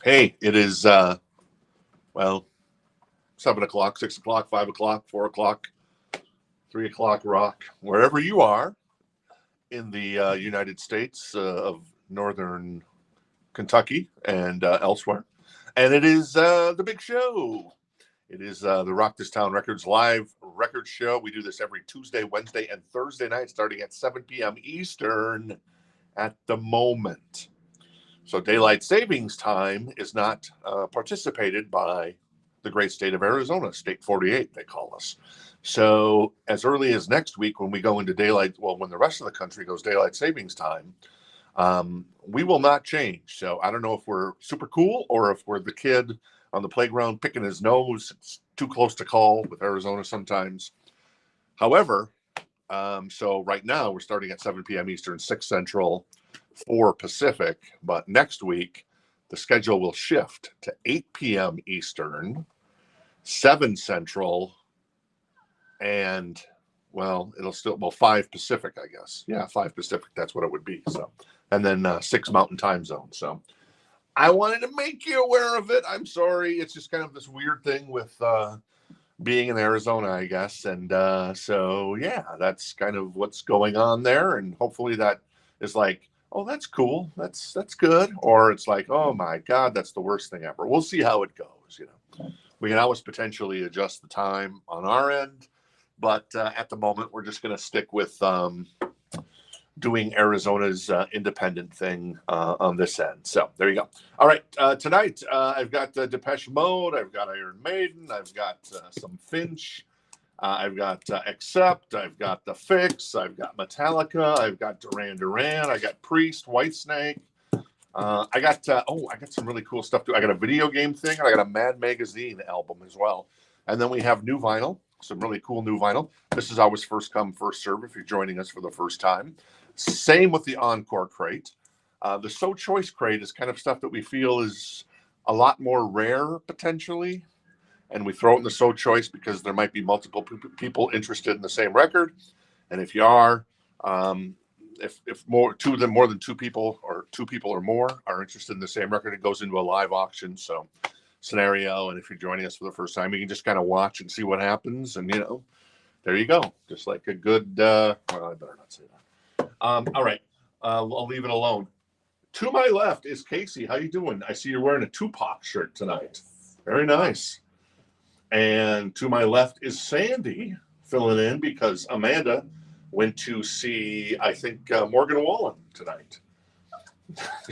Hey, it is well, 7 o'clock, 6 o'clock, 5 o'clock, 4 o'clock, 3 o'clock rock, wherever you are in the United States of Northern Kentucky and elsewhere. And it is the big show. It is the Rock This Town Records live record show. We do this every Tuesday, Wednesday, and Thursday night starting at 7 p.m. Eastern at the moment. So daylight savings time is not participated by the great state of Arizona, State 48, they call us. So as early as next week, when we go into daylight, well, when the rest of the country goes daylight savings time, we will not change. So I don't know if we're super cool or if we're the kid on the playground picking his nose. It's too close to call with Arizona sometimes. However, so right now we're starting at 7 p.m. Eastern, 6 Central, 4 Pacific. But next week, the schedule will shift to 8 p.m. Eastern, 7 Central, and, well, it'll still, well, 5 Pacific, I guess. Yeah, 5 Pacific, that's what it would be. So, and then 6 Mountain Time Zone. So I wanted to make you aware of it. I'm sorry. It's just kind of this weird thing with being in Arizona, I guess. And so, yeah, that's kind of what's going on there. And hopefully that is like, oh, that's cool. That's good. Or it's like, oh my God, that's the worst thing ever. We'll see how it goes. You know, we can always potentially adjust the time on our end, but at the moment, we're just going to stick with doing Arizona's independent thing on this end. So there you go. All right, tonight I've got Depeche Mode, I've got Iron Maiden, I've got some Finch, I've got Accept, I've got The Fix, I've got Metallica, I've got Duran Duran, I got Priest, Whitesnake. I got some really cool stuff too. I got a video game thing, and I got a Mad Magazine album as well. And then we have new vinyl, some really cool new vinyl. This is always first come, first serve if you're joining us for the first time. Same with the Encore crate. The So Choice crate is kind of stuff that we feel is a lot more rare potentially. And we throw it in the So Choice because there might be multiple people interested in the same record. And if you are, if more than two people or two people or more are interested in the same record, it goes into a live auction. So scenario. And if you're joining us for the first time, you can just kind of watch and see what happens. And, you know, there you go. Just like a good, well, I better not say that. All right. I'll leave it alone. To my left is Casey. How you doing? I see you're wearing a Tupac shirt tonight. Very nice. And to my left is Sandy filling in because Amanda went to see, I think, Morgan Wallen tonight.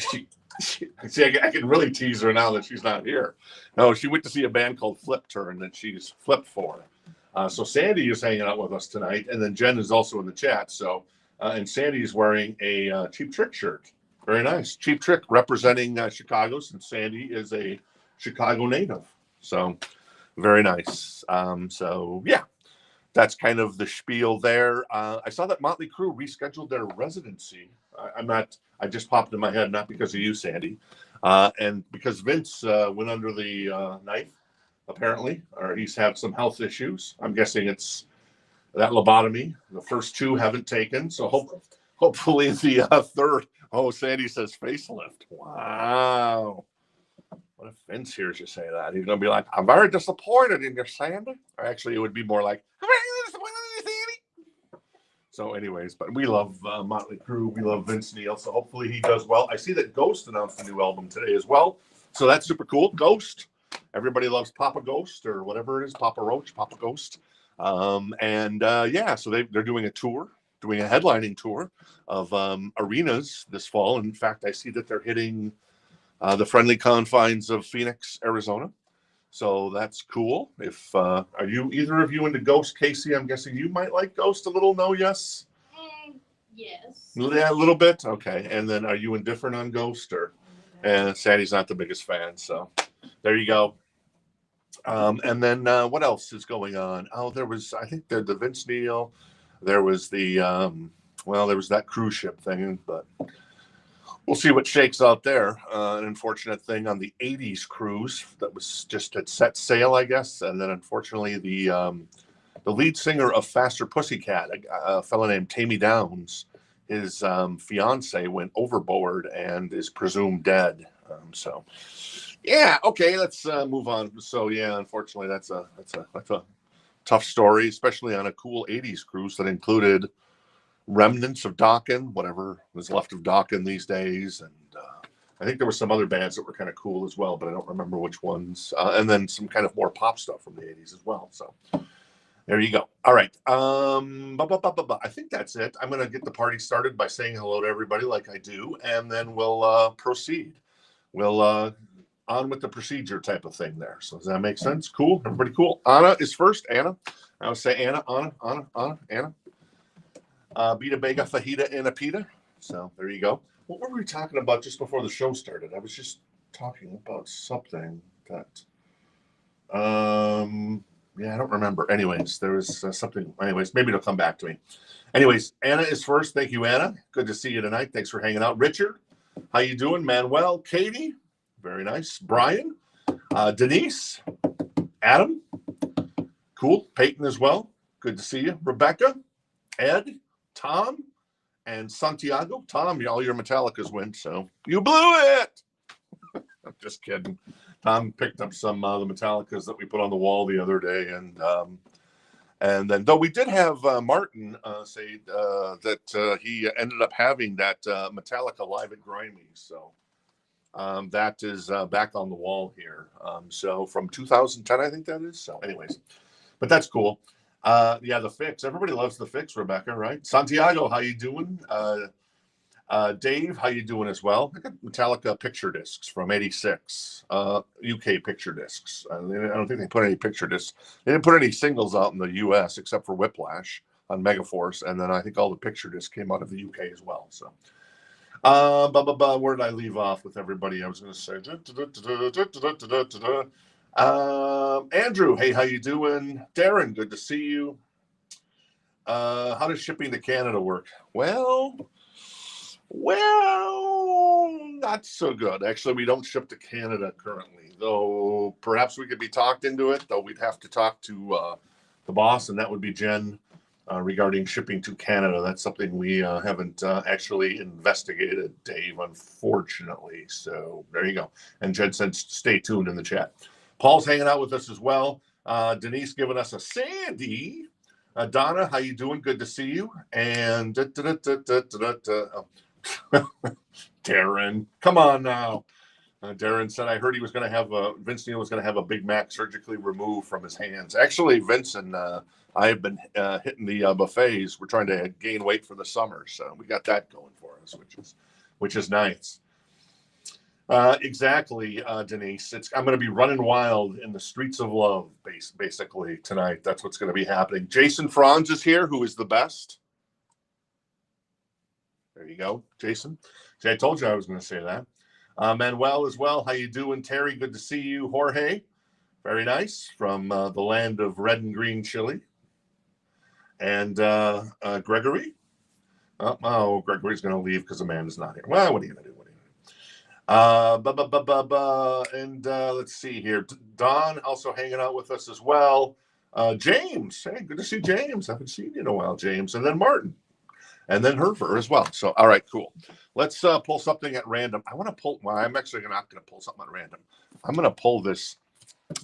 See, I can really tease her now that she's not here. No, she went to see a band called Flip Turn that she's flipped for. So Sandy is hanging out with us tonight, and then Jen is also in the chat. So, and Sandy is wearing a Cheap Trick shirt. Very nice. Cheap Trick representing Chicago, since Sandy is a Chicago native. So very nice. So yeah, that's kind of the spiel there. I saw that Motley Crue rescheduled their residency. I just popped in my head, not because of you, Sandy, and because Vince went under the knife, apparently, or he's had some health issues. I'm guessing it's that lobotomy. The first two haven't taken, so hopefully the third. Oh, Sandy says facelift. Wow. What if Vince hears you say that? He's going to be like, I'm very disappointed in you, Sandy. Or actually, it would be more like, I'm very disappointed in you, Sandy. So anyways, but we love Motley Crue. We love Vince Neil. So hopefully he does well. I see that Ghost announced a new album today as well. So that's super cool. Ghost. Everybody loves Papa Ghost or whatever it is. Papa Roach, Papa Ghost. Yeah, so they're doing a tour, doing a headlining tour of arenas this fall. In fact, I see that they're hitting the friendly confines of Phoenix, Arizona. So that's cool. If are you either of you into Ghost, Casey? I'm guessing you might like Ghost a little. No, yes. Yes. Yeah, a little bit. Okay. And then are you indifferent on Ghost or? And Sandy's not the biggest fan. So there you go. And then what else is going on? Oh, there was, I think the Vince Neil. There was the there was that cruise ship thing, but we'll see what shakes out there. An unfortunate thing on the 80s cruise that was just at set sail, I guess. And then unfortunately the lead singer of Faster Pussycat, a fellow named Tammy Downs, his fiance went overboard and is presumed dead. So, yeah, okay, let's move on. So, yeah, unfortunately, that's a tough story, especially on a cool '80s cruise that included remnants of Dokken, whatever was left of Dokken these days, and I think there were some other bands that were kind of cool as well, but I don't remember which ones. And then some kind of more pop stuff from the '80s as well. So there you go. All right. I think that's it. I'm going to get the party started by saying hello to everybody like I do, and then we'll proceed. We'll on with the procedure type of thing there. So does that make sense? Cool. Everybody cool. Anna is first. Anna. I would say Anna, Anna. Beta, Bega, Fajita, and a Pita. So there you go. What were we talking about just before the show started? I was just talking about something that, yeah, I don't remember. Anyways, there was something. Anyways, maybe it'll come back to me. Anyways, Anna is first. Thank you, Anna. Good to see you tonight. Thanks for hanging out. Richard, how you doing? Manuel, Katie, very nice. Brian, Denise, Adam, cool. Peyton as well. Good to see you. Rebecca, Ed, Tom, and Santiago. Tom, all your Metallicas win, so you blew it. I'm just kidding. Tom picked up some of the Metallicas that we put on the wall the other day, and then though we did have Martin say that he ended up having that Metallica Live at Grimy, so that is back on the wall here. So from 2010, I think that is. So, anyways, but that's cool. Yeah, the Fix. Everybody loves the Fix, Rebecca, right? Santiago, how you doing? Dave, how you doing as well? I got Metallica picture discs from '86, UK picture discs. I don't think they put any picture discs. They didn't put any singles out in the US except for Whiplash on Megaforce, and then I think all the picture discs came out of the UK as well. So, where did I leave off with everybody? I was going to say, Andrew, hey, how you doing? Darren, good to see you. How does shipping to Canada work? Well, not so good. Actually, we don't ship to Canada currently, though perhaps we could be talked into it, though we'd have to talk to the boss, and that would be Jen, regarding shipping to Canada. That's something we haven't actually investigated, Dave, unfortunately. So there you go. And Jen said stay tuned in the chat. Paul's hanging out with us as well. Denise giving us a Sandy. Donna, how you doing? Good to see you. And Darren, come on now. Darren said, I heard he was going to have Vince Neil was going to have a Big Mac surgically removed from his hands. Actually, Vince and I have been hitting the buffets. We're trying to gain weight for the summer, so we got that going for us, which is nice. Exactly, Denise. I'm going to be running wild in the streets of love, basically tonight. That's what's going to be happening. Jason Franz is here, who is the best. There you go, Jason. See, I told you I was going to say that. Manuel as well. How you doing, Terry? Good to see you. Jorge, very nice, from the land of red and green chili. And Gregory. Gregory's going to leave because Amanda's not here. Well, what are you going to do? And let's see here. Don also hanging out with us as well. James, hey, good to see James. I haven't seen you in a while, James. And then Martin. And then Herfer as well. So, all right, cool. Let's pull something at random. I want to pull, well, I'm actually not going to pull something at random. I'm going to pull this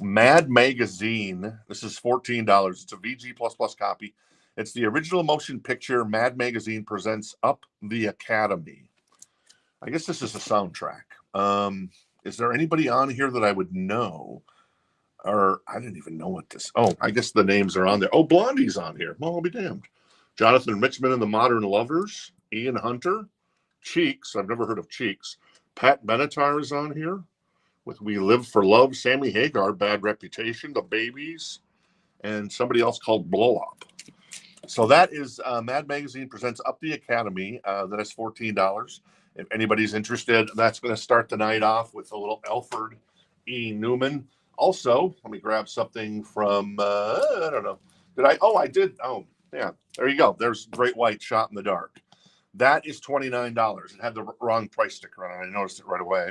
Mad Magazine. This is $14. It's a VG++ copy. It's the original motion picture Mad Magazine presents Up the Academy. I guess this is a soundtrack. Is there anybody on here that I would know? Or I didn't even know what this. Oh, I guess the names are on there. Oh, Blondie's on here. Well, I'll be damned. Jonathan Richman and the Modern Lovers. Ian Hunter. Cheeks. I've never heard of Cheeks. Pat Benatar is on here with We Live for Love. Sammy Hagar, Bad Reputation. The Babies. And somebody else called Blow Up. So that is Mad Magazine presents Up the Academy. That is $14. If anybody's interested, that's going to start the night off with a little Alfred E. Newman. Also, let me grab something from, I don't know. I did. Oh, yeah. There you go. There's Great White Shot in the Dark. That is $29. It had the wrong price sticker on it. I noticed it right away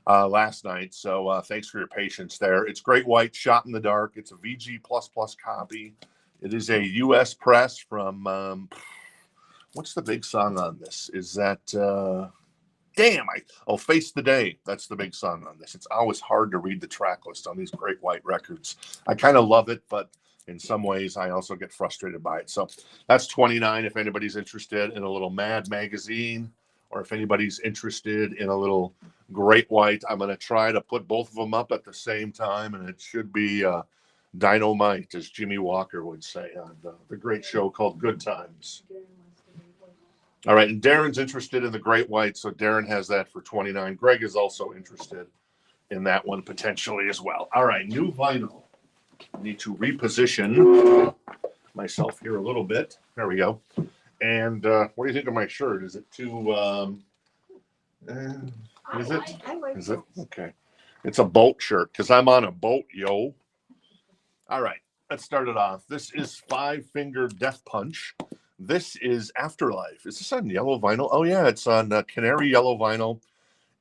last night. So thanks for your patience there. It's Great White Shot in the Dark. It's a VG++ copy. It is a U.S. press from, what's the big song on this? Is that Face the Day. That's the big song on this. It's always hard to read the track list on these Great White records. I kind of love it, but in some ways I also get frustrated by it. So that's 29 if anybody's interested in a little Mad magazine, or if anybody's interested in a little Great White. I'm going to try to put both of them up at the same time, and it should be dynamite, as Jimmy Walker would say on the great show called Good Times. All right, and Darren's interested in the Great White, so Darren has that for 29. Greg is also interested in that one potentially as well. All right, new vinyl. I need to reposition myself here a little bit. There we go. And what do you think of my shirt? Is it too? Is it? Is it okay? It's a boat shirt because I'm on a boat, yo. All right, let's start it off. This is Five Finger Death Punch. This is Afterlife. Is this on yellow vinyl? Oh, yeah, it's on canary yellow vinyl.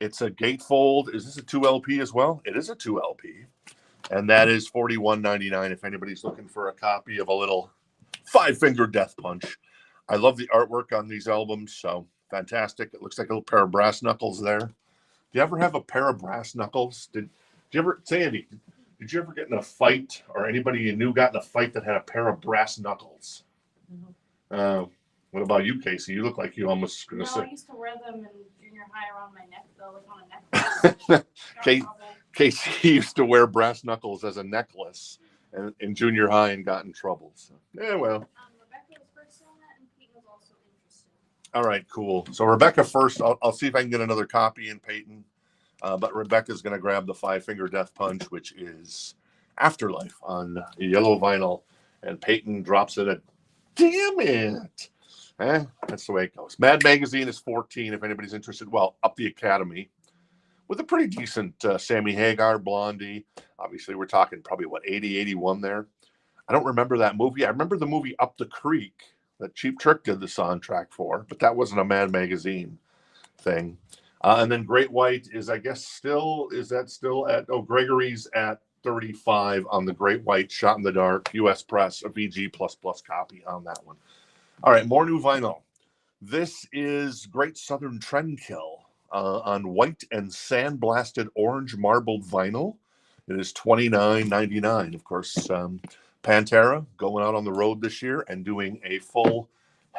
It's a gatefold. Is this a 2LP as well? It is a 2LP. And that is $41.99 if anybody's looking for a copy of a little Five Finger Death Punch. I love the artwork on these albums, so fantastic. It looks like a little pair of brass knuckles there. Do you ever have a pair of brass knuckles? Did you ever, Sandy, did you ever get in a fight, or anybody you knew got in a fight that had a pair of brass knuckles? What about you, Casey? You look like you almost going to say. I used to wear them in junior high around my neck, though, like on a necklace. Casey used to wear brass knuckles as a necklace in junior high and got in trouble. So, yeah, well. Rebecca was first on that, and Peyton was also interested. All right, cool. So Rebecca first. I'll see if I can get another copy in Peyton. But Rebecca's going to grab the Five Finger Death Punch, which is Afterlife on yellow vinyl. And Peyton drops it at, damn it. That's the way it goes. Mad Magazine is 14 if anybody's interested. Well, Up the Academy with a pretty decent Sammy Hagar, Blondie. Obviously, we're talking probably, 80, 81 there. I don't remember that movie. I remember the movie Up the Creek that Cheap Trick did the soundtrack for, but that wasn't a Mad Magazine thing. And then Great White is, I guess, still at, Gregory's at 35 on the Great White Shot in the Dark, U.S. Press, a VG++ copy on that one. All right, more new vinyl. This is Great Southern Trendkill on white and sandblasted orange marbled vinyl. It is $29.99. Of course, Pantera going out on the road this year and doing a full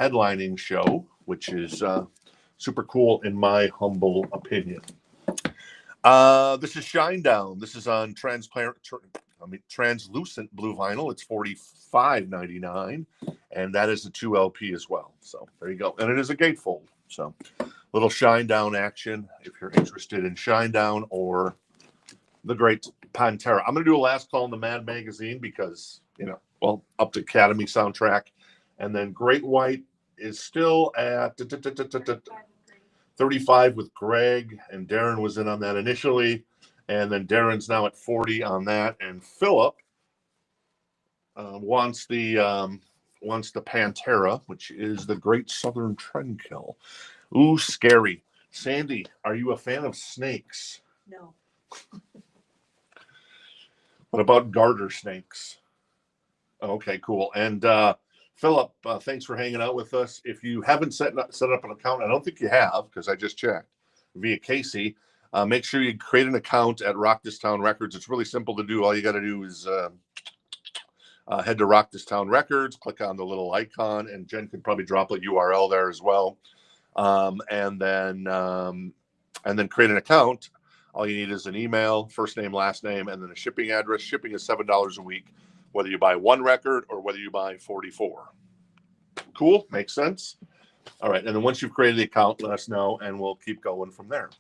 headlining show, which is super cool in my humble opinion. This is Shinedown. This is on translucent blue vinyl. It's $45.99, and that is a 2LP as well. So there you go. And it is a gatefold. So little Shinedown action if you're interested in Shinedown or the great Pantera. I'm going to do a last call in the Mad Magazine because, Up to Academy soundtrack. And then Great White is still at 35 with Greg, and Darren was in on that initially, and then Darren's now at 40 on that, and Philip wants the Pantera, which is the Great Southern Trendkill. Ooh, scary. Sandy, are you a fan of snakes? No. What about garter snakes? Okay, cool. And Philip, thanks for hanging out with us. If you haven't set up an account, I don't think you have because I just checked via Casey. Make sure you create an account at Rock This Town Records. It's really simple to do. All you got to do is head to Rock This Town Records, click on the little icon, and Jen could probably drop a URL there as well. And then create an account. All you need is an email, first name, last name, and then a shipping address. Shipping is $7 a week, whether you buy one record or whether you buy 44. Cool? Makes sense? All right. And then once you've created the account, let us know, and we'll keep going from there.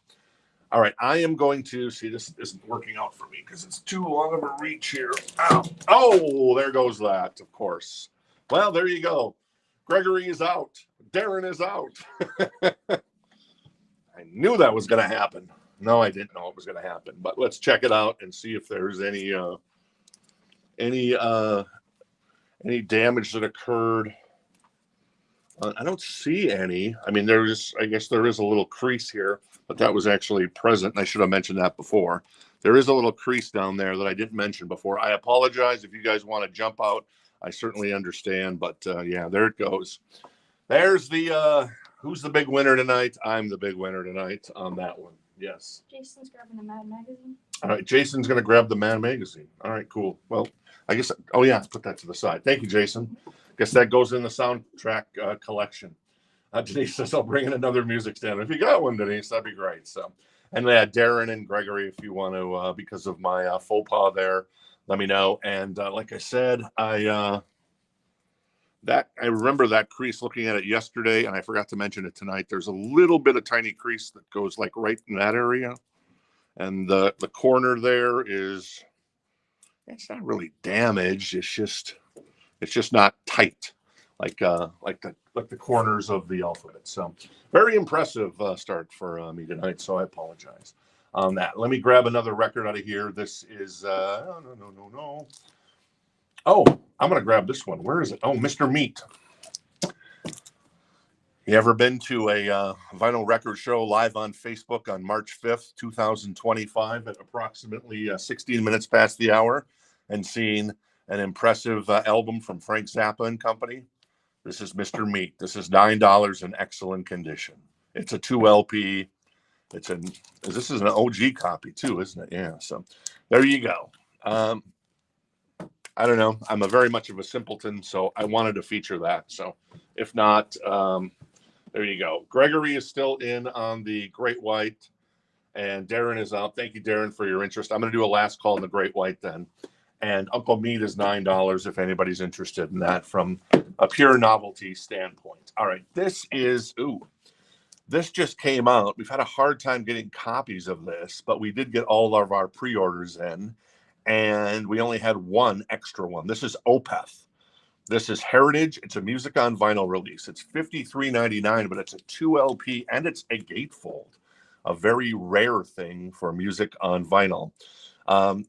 All right. I am going to see this isn't working out for me because it's too long of a reach here. Ow. Oh, there goes that, of course. Well, there you go. Gregory is out. Darren is out. I knew that was going to happen. No, I didn't know it was going to happen, but let's check it out and see if there's any damage that occurred. I don't see any. I mean, I guess there is a little crease here, but that was actually present. I should have mentioned that before. There is a little crease down there that I didn't mention before. I apologize if you guys want to jump out. I certainly understand, but yeah, there it goes. There's the who's the big winner tonight? I'm the big winner tonight on that one. Yes. Jason's grabbing the Mad magazine. All right, Jason's going to grab the Man magazine. All right, cool. Well, I guess. Oh yeah, put that to the side. Thank you, Jason. Guess that goes in the soundtrack collection. Denise says I'll bring in another music stand. If you got one, Denise, that'd be great. So, and yeah, Darren and Gregory, if you want to, because of my faux pas there, let me know. And like I said, I remember that crease looking at it yesterday, and I forgot to mention it tonight. There's a little bit of tiny crease that goes like right in that area, and the corner there is, it's not really damaged. It's just not tight, like the corners of the alphabet. So very impressive start for me tonight. So I apologize on that. Let me grab another record out of here. This is no. Oh, I'm gonna grab this one. Where is it? Oh, Mr. Meat. You ever been to a vinyl record show live on Facebook on March 5th, 2025 at approximately 16 minutes past the hour and seen an impressive album from Frank Zappa and Company? This is Mr. Meat. This is $9 in excellent condition. It's a 2 LP. This is an OG copy too, isn't it? Yeah. So there you go. I don't know. I'm very much of a simpleton, so I wanted to feature that. So if not, there you go. Gregory is still in on the Great White, and Darren is out. Thank you, Darren, for your interest. I'm going to do a last call on the Great White then. And Uncle Meat is $9 if anybody's interested in that from a pure novelty standpoint. All right, this just came out. We've had a hard time getting copies of this, but we did get all of our pre-orders in, and we only had one extra one. This is Opeth. This is Heritage. It's a music on vinyl release. It's $53.99, but it's a 2 LP, and it's a gatefold, a very rare thing for music on vinyl.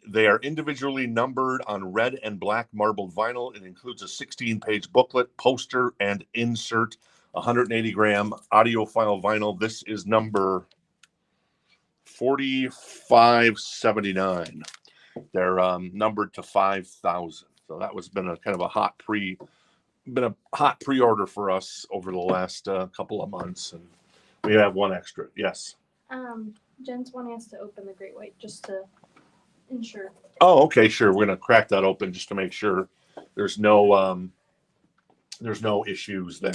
They are individually numbered on red and black marbled vinyl. It includes a 16-page booklet, poster, and insert. 180-gram audiophile vinyl. This is number 4579. They're numbered to 5,000. So that was been a kind of a hot pre-order for us over the last couple of months, and we have one extra. Yes. Jen's wanting us to open the Great White just to ensure. Oh, okay, sure. We're gonna crack that open just to make sure there's no issues there.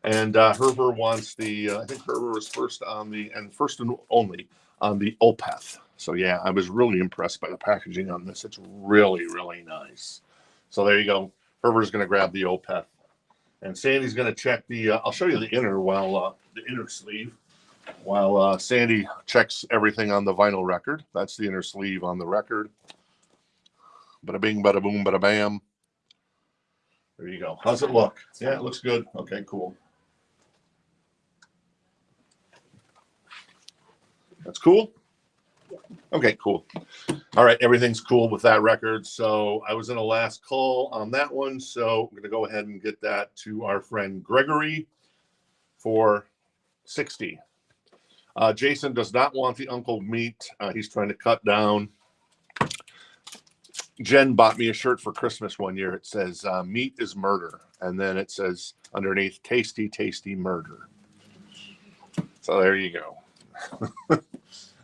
And Herber wants I think Herber was first and only on the Opeth. So yeah, I was really impressed by the packaging on this. It's really, really nice. So there you go. Herber's going to grab the Opeth, and Sandy's going to check I'll show you the inner sleeve, while Sandy checks everything on the vinyl record. That's the inner sleeve on the record. Bada bing, bada boom, bada bam. There you go. How's it look? Yeah, it looks good. Okay, cool. That's cool? Okay, cool. All right, everything's cool with that record. So I was in a last call on that one. So I'm going to go ahead and get that to our friend Gregory for $60. Jason does not want the Uncle Meat. He's trying to cut down. Jen bought me a shirt for Christmas one year. It says, meat is murder. And then it says underneath, tasty, tasty murder. So there you go.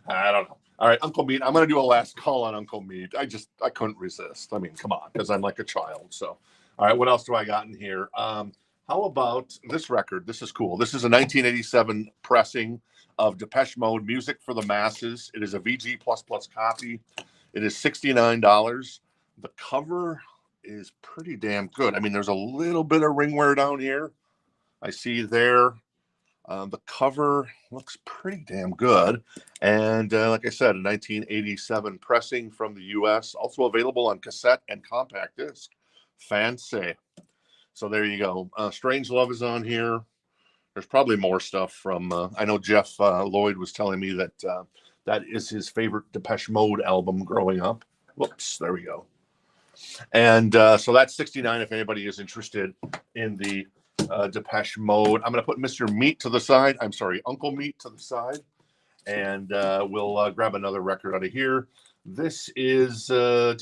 I don't know. All right, Uncle Meat. I'm going to do a last call on Uncle Meat. I couldn't resist. I mean, come on, because I'm like a child. So, all right, what else do I got in here? How about this record? This is cool. This is a 1987 pressing of Depeche Mode, Music for the Masses. It is a VG++ copy. It is $69. The cover is pretty damn good. I mean, there's a little bit of ring wear down here. I see there. The cover looks pretty damn good. And like I said, a 1987 pressing from the U.S., also available on cassette and compact disc. Fancy. So there you go. Strange Love is on here. There's probably more stuff from, I know Jeff Lloyd was telling me that that is his favorite Depeche Mode album growing up. Whoops, there we go. And so that's $69 if anybody is interested in the Depeche Mode. I'm going to put Mr. Meat to the side. I'm sorry, Uncle Meat to the side. And we'll grab another record out of here. This is, oh,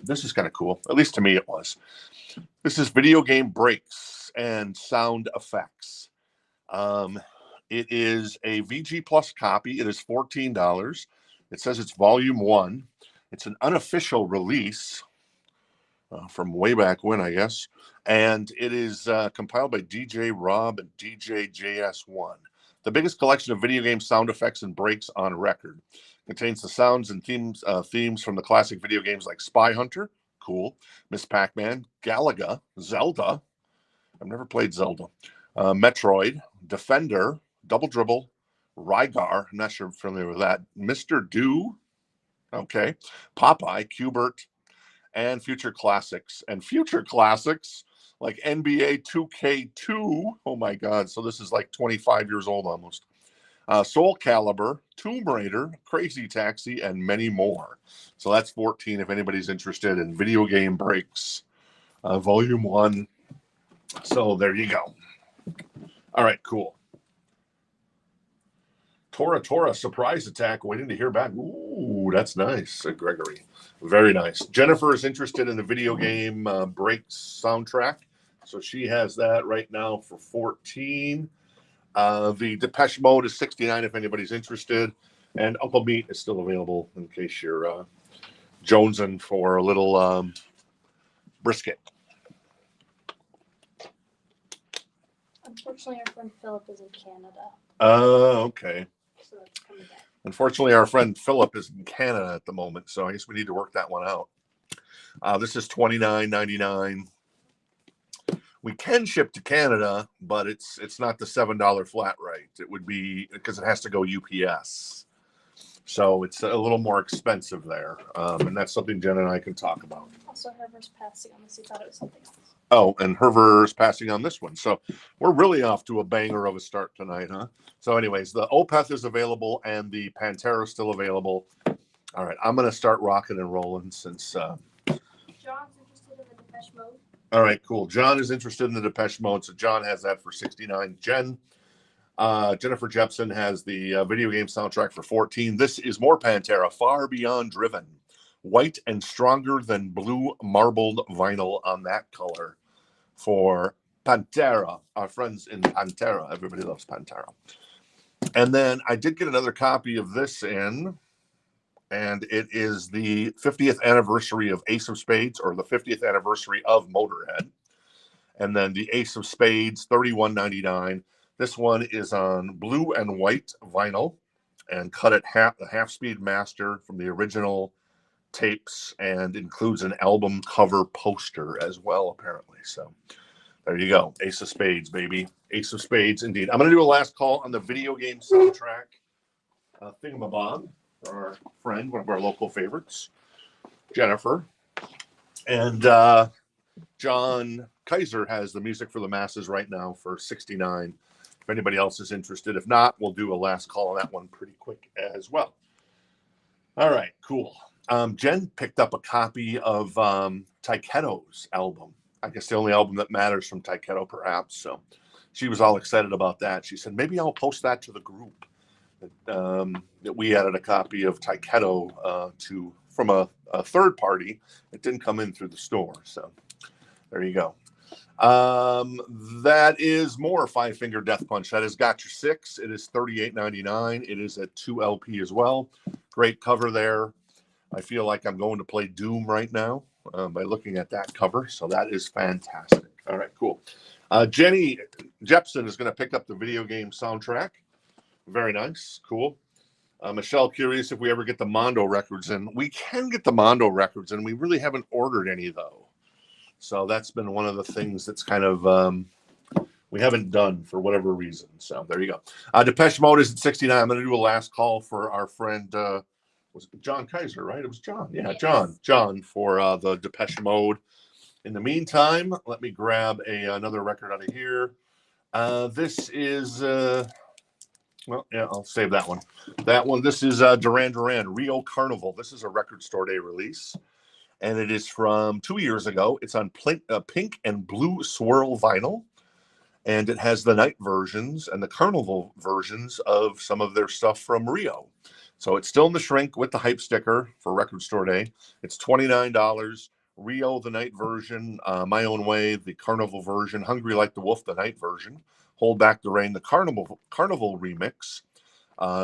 this is kind of cool. At least to me it was. This is Video Game Breaks. and sound effects. It is a VG Plus copy. It is $14. It says it's volume 1. It's an unofficial release from way back when, I guess. And it is compiled by DJ Rob and DJ JS1. The biggest collection of video game sound effects and breaks on record. Contains the sounds and themes from the classic video games like Spy Hunter, cool, Miss Pac-Man, Galaga, Zelda. I've never played Zelda. Metroid, Defender, Double Dribble, Rygar. I'm not sure I'm familiar with that. Mr. Do, okay, Popeye, Q*bert, and future classics. And future classics like NBA 2K2. Oh my God. So this is like 25 years old almost. Soul Calibur, Tomb Raider, Crazy Taxi, and many more. So that's 14 if anybody's interested in video game breaks. Volume 1. So there you go. All right, cool. Tora, surprise attack, waiting to hear back. Ooh, that's nice, Gregory. Very nice. Jennifer is interested in the video game breaks soundtrack. So she has that right now for 14. The Depeche Mode is 69 if anybody's interested. And Uncle Meat is still available in case you're jonesing for a little brisket. Unfortunately, our friend Philip is in Canada. Okay. So that's coming back. Unfortunately, our friend Philip is in Canada at the moment, so I guess we need to work that one out. This is $29.99. We can ship to Canada, but it's not the $7 flat rate. It would be because it has to go UPS. So it's a little more expensive there. And that's something Jen and I can talk about. Also, Herbert's passing on this. He thought it was something else. Oh, and Herver's passing on this one. So we're really off to a banger of a start tonight, huh? So anyways, the Opeth is available and the Pantera is still available. All right, I'm going to start rocking and rolling since... John's interested in the Depeche Mode. All right, cool. John is interested in the Depeche Mode, so John has that for 69. Jennifer Jepson has the video game soundtrack for 14. This is more Pantera, Far Beyond Driven. White and stronger than blue marbled vinyl on that color for Pantera, our friends in Pantera. Everybody loves Pantera. And then I did get another copy of this in, and it is the 50th anniversary of Ace of Spades, or the 50th anniversary of Motorhead. And then the Ace of Spades, $31.99. This one is on blue and white vinyl and cut at half-speed master from the original tapes, and includes an album cover poster as well, apparently. So there you go. Ace of Spades, baby. Ace of Spades, indeed. I'm going to do a last call on the video game soundtrack thingamabob for our friend, one of our local favorites, Jennifer. And John Kaiser has the music for the masses right now for 69. If anybody else is interested. If not, we'll do a last call on that one pretty quick as well. All right, cool. Jen picked up a copy of Taiketo's album. I guess the only album that matters from Taiketo, perhaps. So she was all excited about that. She said, maybe I'll post that to the group. That we added a copy of Taiketo from a third party. It didn't come in through the store. So there you go. That is more Five Finger Death Punch. That has got your 6. It is $38.99. It is at 2 LP as well. Great cover there. I feel like I'm going to play Doom right now by looking at that cover. So that is fantastic. All right, cool. Jenny Jepson is going to pick up the video game soundtrack. Very nice. Cool. Michelle, curious if we ever get the Mondo records in. We can get the Mondo records in. We really haven't ordered any, though. So that's been one of the things that's kind of we haven't done for whatever reason. So there you go. Depeche Mode is at 69. I'm going to do a last call for our friend... was it John Kaiser, right? It was John. Yeah, yes. John for the Depeche Mode. In the meantime, let me grab another record out of here. This is, well, yeah, I'll save that one. This is Duran Duran, Rio Carnival. This is a Record Store Day release, and it is from 2 years ago. It's on pink and blue swirl vinyl, and it has the night versions and the carnival versions of some of their stuff from Rio. So it's still in the shrink with the hype sticker for Record Store Day. It's $29. Rio, the night version. My Own Way, the carnival version. Hungry Like the Wolf, the night version. Hold Back the Rain, the carnival remix.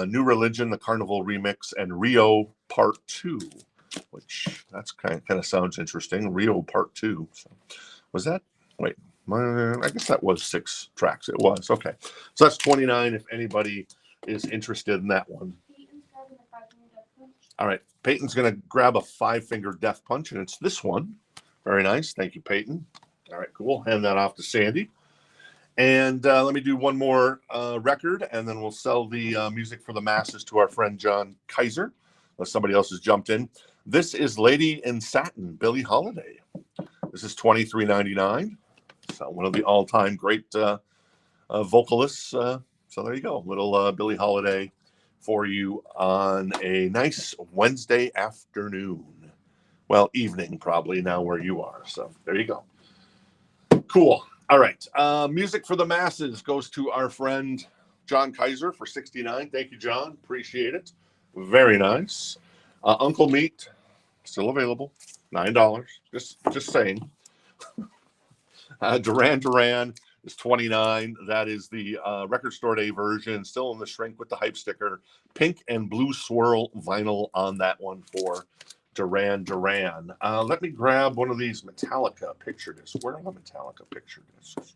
New Religion, the carnival remix, and Rio Part 2, which that's kind of sounds interesting. Rio Part 2. So was that? Wait, I guess that was 6 tracks. It was. Okay. So that's 29 if anybody is interested in that one. All right. Peyton's going to grab a 5-finger death punch, and it's this one. Very nice. Thank you, Peyton. All right, cool. Hand that off to Sandy. And let me do one more record, and then we'll sell the music for the masses to our friend John Kaiser, unless somebody else has jumped in. This is Lady in Satin, Billie Holiday. This is $23.99. So one of the all-time great vocalists. So there you go, little Billie Holiday for you on a nice Wednesday afternoon. Well, evening probably now where you are. So there you go. Cool. All right. Music for the masses goes to our friend John Kaiser for $69. Thank you, John. Appreciate it. Very nice. Uncle Meat, still available. $9. Just saying. Duran Duran is $29. That is the Record Store Day version. Still in the shrink with the hype sticker. Pink and blue swirl vinyl on that one for Duran Duran. Let me grab one of these Metallica picture discs. Where are the Metallica picture discs?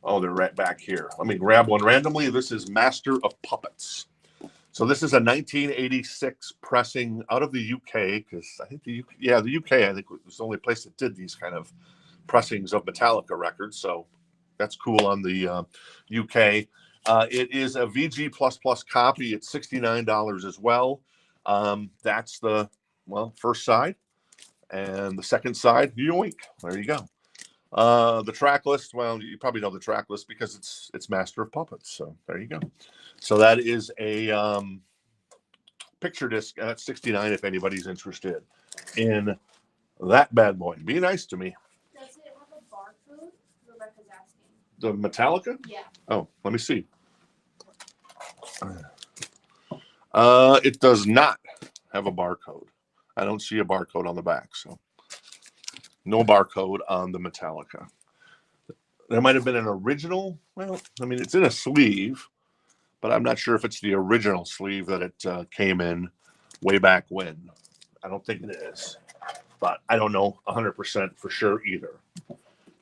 Oh, they're right back here. Let me grab one randomly. This is Master of Puppets. So this is a 1986 pressing out of the UK, because I think the UK I think was the only place that did these kind of pressings of Metallica records. So that's cool on the UK. It is a VG++ copy. It's $69 as well. That's the first side, and the second side, yoink, there you go. The track list, well, you probably know the track list because it's Master of Puppets. So there you go. So that is a picture disc at $69 if anybody's interested in that bad boy. Be nice to me. Does it have a barcode? Rebecca's asking. The Metallica? Yeah. Oh, let me see. It does not have a barcode. I don't see a barcode on the back, so no barcode on the Metallica. There might have been an original. Well, I mean, it's in a sleeve, but I'm not sure if it's the original sleeve that it came in way back when. I don't think it is, but I don't know 100% for sure either.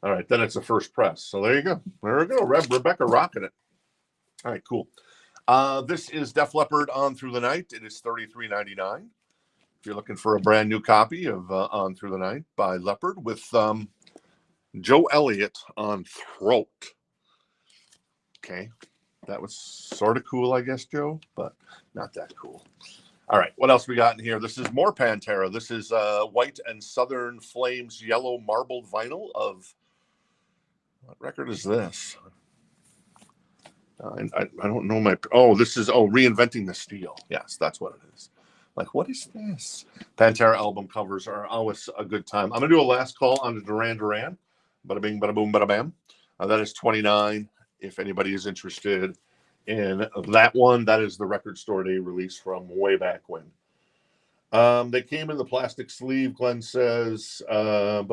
All right, then it's a first press. So there you go. There we go. Rebecca rocking it. All right, cool. This is Def Leppard On Through the Night. It is $33.99. If you're looking for a brand new copy of On Through the Night by Leppard with Joe Elliott on throat. Okay. That was sort of cool, I guess, Joe, but not that cool. All right. What else we got in here? This is more Pantera. This is White and Southern Flames yellow marbled vinyl of, what record is this? I don't know this is Reinventing the Steel. Yes, that's what it is. Like, what is this? Pantera album covers are always a good time. I'm gonna do a last call on the Duran Duran. Bada bing, bada boom, bada bam. That is $29. If anybody is interested in that one, that is the Record Store Day release from way back when. They came in the plastic sleeve. Glenn says that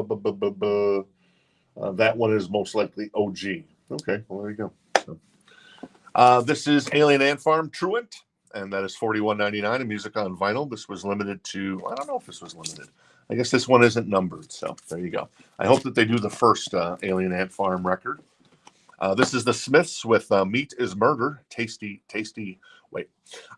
one is most likely OG. Okay, well there you go. So, this is Alien Ant Farm Truant, and that is $41.99. And music on vinyl. This was limited to, I don't know if this was limited. I guess this one isn't numbered, so there you go. I hope that they do the first Alien Ant Farm record. This is the Smiths with Meat is Murder. Tasty. Wait.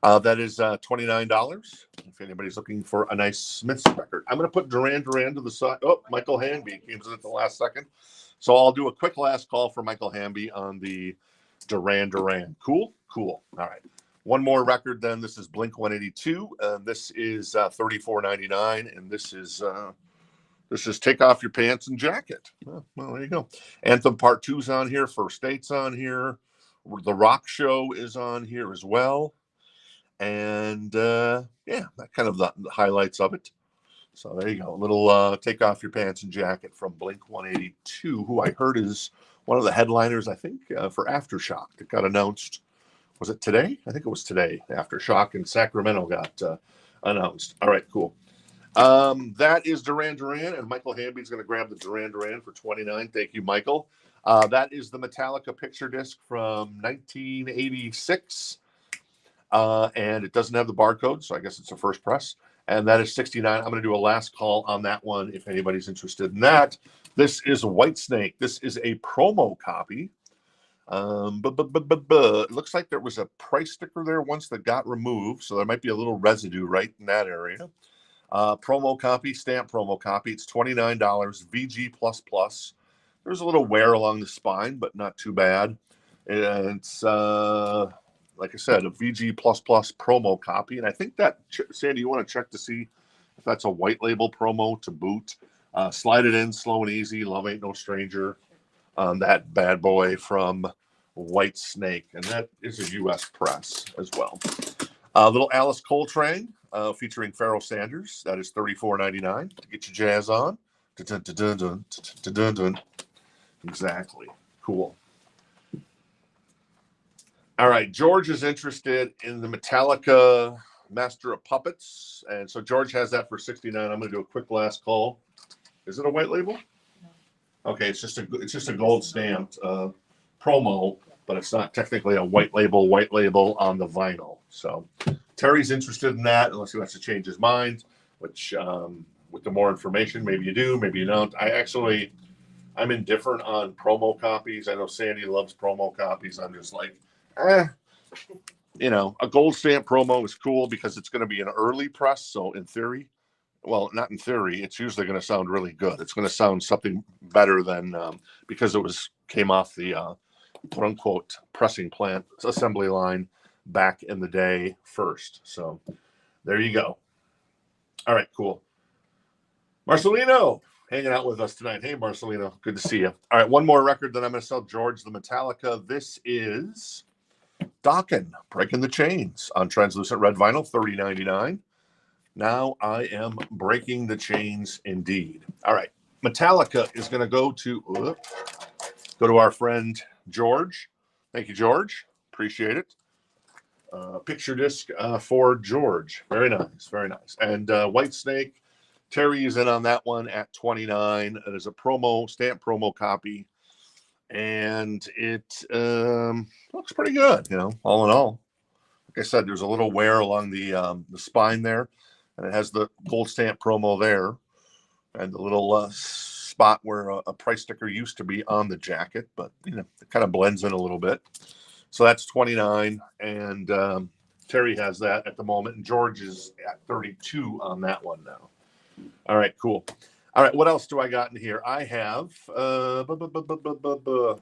That is $29. If anybody's looking for a nice Smiths record. I'm going to put Duran Duran to the side. Oh, Michael Hanby came in at the last second. So I'll do a quick last call for Michael Hanby on the Duran Duran. Cool? All right. One more record then. This is Blink 182. This is $34.99. And this is Take Off Your Pants and Jacket. Well, there you go. Anthem Part 2's on here. First Date's on here. The Rock Show is on here as well. And that kind of the highlights of it. So there you go. A little Take Off Your Pants and Jacket from Blink 182, who I heard is one of the headliners, I think, for Aftershock that got announced. Was it today? I think it was today. Aftershock in Sacramento got announced. All right, cool. That is Duran Duran, and Michael Hamby's going to grab the Duran Duran for $29. Thank you, Michael. That is the Metallica picture disc from 1986, and it doesn't have the barcode, so I guess it's a first press. And that is $69. I'm going to do a last call on that one if anybody's interested in that. This is Whitesnake. This is a promo copy. It looks like there was a price sticker there once that got removed, so there might be a little residue right in that area. Promo copy, stamp promo copy. It's $29. VG++. There's a little wear along the spine, but not too bad. And it's like I said, a VG++ promo copy. And I think that, Sandy, you want to check to see if that's a white label promo to boot. Slide it in, slow and easy. Love Ain't No Stranger on that bad boy from Whitesnake. And that is a U.S. press as well. Little Alice Coltrane featuring Pharoah Sanders. That is $34.99 to get your jazz on. Exactly. Cool. All right, George is interested in the Metallica Master of Puppets, and so George has that for $69. I'm going to do a quick last call. Is it a white label? No. Okay, it's just a gold stamped promo, but it's not technically a white label on the vinyl. So Terry's interested in that, unless he wants to change his mind. Which, with the more information, maybe you do, maybe you don't. I'm indifferent on promo copies. I know Sandy loves promo copies. I'm just like, a gold stamp promo is cool because it's going to be an early press. So in theory, well, not in theory, it's usually going to sound really good. It's going to sound something better than because it came off the quote unquote pressing plant assembly line back in the day first. So there you go. All right, cool. Marcelino hanging out with us tonight. Hey, Marcelino, good to see you. All right, one more record that I'm going to sell, George, the Metallica. This is Dokken, Breaking the Chains on translucent red vinyl, $30.99. Now I am breaking the chains indeed. All right, Metallica is going to go to our friend George. Thank you, George. Appreciate it. Picture disc for George. Very nice, very nice. And Whitesnake, Terry is in on that one at $29. It is a stamp promo copy. And it looks pretty good, all in all. Like I said, there's a little wear along the spine there, and it has the gold stamp promo there, and the little spot where a price sticker used to be on the jacket, but it kind of blends in a little bit. So that's $29, and Terry has that at the moment, and George is at $32 on that one now. All right, cool. All right, what else do I got in here? I have,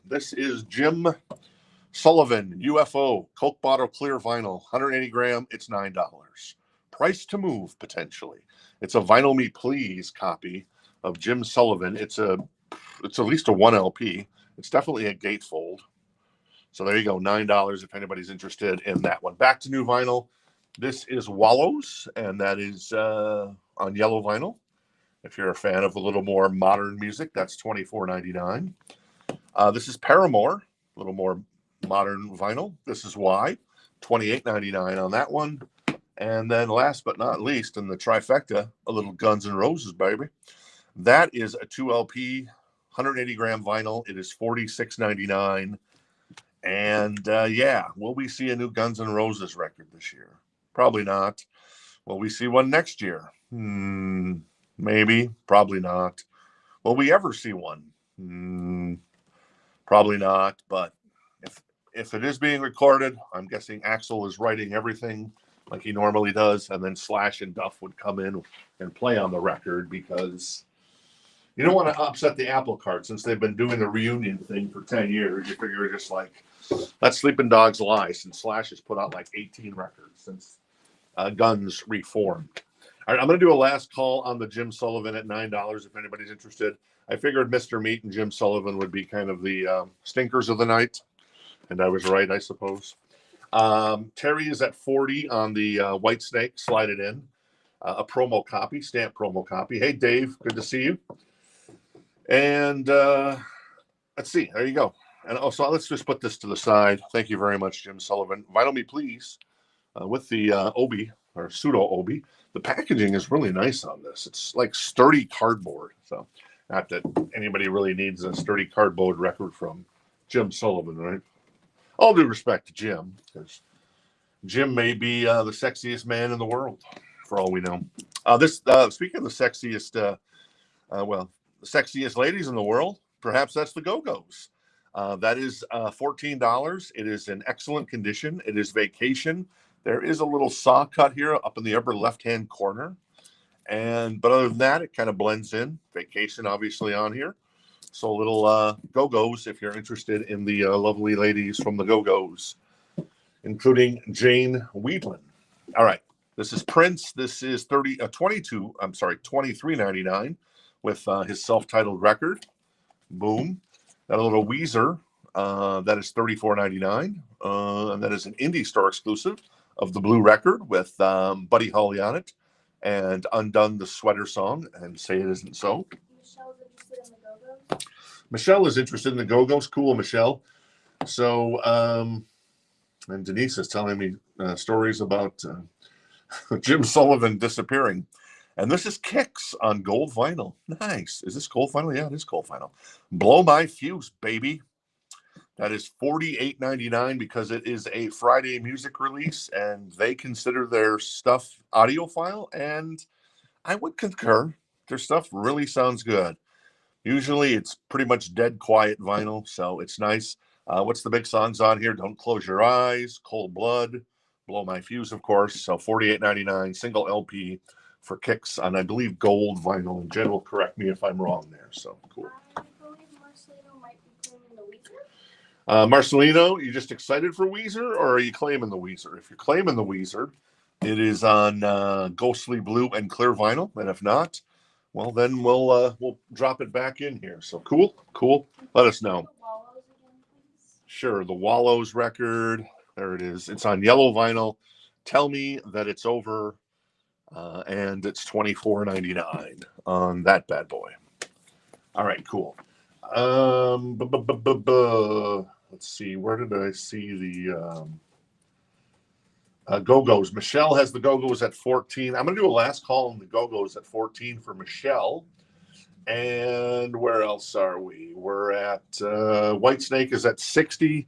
this is Jim Sullivan, UFO, Coke bottle clear vinyl, 180 gram, it's $9. Price to move, potentially. It's a Vinyl Me Please copy of Jim Sullivan. It's at least a 1 LP. It's definitely a gatefold. So there you go, $9 if anybody's interested in that one. Back to new vinyl. This is Wallows, and that is on yellow vinyl. If you're a fan of a little more modern music, that's $24.99. This is Paramore, a little more modern vinyl. This is Why, $28.99 on that one. And then last but not least, in the trifecta, a little Guns N' Roses, baby. That is a 2 LP, 180 gram vinyl. It is $46.99. And will we see a new Guns N' Roses record this year? Probably not. Will we see one next year? Maybe, probably not. Will we ever see one? Probably not. But if it is being recorded, I'm guessing Axl is writing everything like he normally does, and then Slash and Duff would come in and play on the record, because you don't want to upset the apple cart. Since they've been doing the reunion thing for 10 years, you figure just like, let sleeping dogs lie, since Slash has put out like 18 records since Guns reformed. All right, I'm going to do a last call on the Jim Sullivan at $9 if anybody's interested. I figured Mr. Meat and Jim Sullivan would be kind of the stinkers of the night, and I was right, I suppose. Terry is at $40 on the Whitesnake. Slide it in. A promo copy, stamp promo copy. Hey, Dave, good to see you. And let's see. There you go. And also, let's just put this to the side. Thank you very much, Jim Sullivan. Vinyl Me Please with the Obi or pseudo Obi. The packaging is really nice on this. It's like sturdy cardboard. So not that anybody really needs a sturdy cardboard record from Jim Sullivan, right? All due respect to Jim, because Jim may be the sexiest man in the world, for all we know. Speaking of the sexiest, well, the sexiest ladies in the world, perhaps that's the Go-Go's. That is $14. It is in excellent condition. It is vacation. There is a little saw cut here up in the upper left-hand corner. But other than that, it kind of blends in. Vacation, obviously, on here. So a little Go-Go's if you're interested in the lovely ladies from the Go-Go's, including Jane Weedland. All right. This is Prince. This is $23.99 with his self-titled record. Boom. Got a little Weezer. That is $34.99. And that is an indie store exclusive of the Blue Record with Buddy Holly on it and Undone the Sweater Song and Say It Isn't So. Michelle is interested in the Go-Go's. Cool, Michelle. So, and Denise is telling me stories about Jim Sullivan disappearing. And this is Kicks on gold vinyl. Nice. Is this gold vinyl? Yeah, it is gold vinyl. Blow My Fuse, baby. That is $48.99 because it is a Friday music release and they consider their stuff audiophile. And I would concur. Their stuff really sounds good. Usually it's pretty much dead quiet vinyl, so it's nice. What's the big songs on here? Don't Close Your Eyes, Cold Blood, Blow My Fuse, of course. So $48.99, single LP for Kicks on, I believe, gold vinyl. And Jen will correct me if I'm wrong there. So cool. I believe Marcelino might be claiming the Weezer. Marcelino, you just excited for Weezer, or are you claiming the Weezer? If you're claiming the Weezer, it is on ghostly blue and clear vinyl, and if not, well, then we'll drop it back in here. So cool. Let us know. Sure, the Wallows record. There it is. It's on yellow vinyl. Tell me that it's over, and it's $24.99 on that bad boy. All right, cool. Let's see. Where did I see the Go-Go's? Michelle has the Go-Go's at 14. I'm going to do a last call on the Go-Go's at 14 for Michelle. And where else are we? We're at Whitesnake is at 60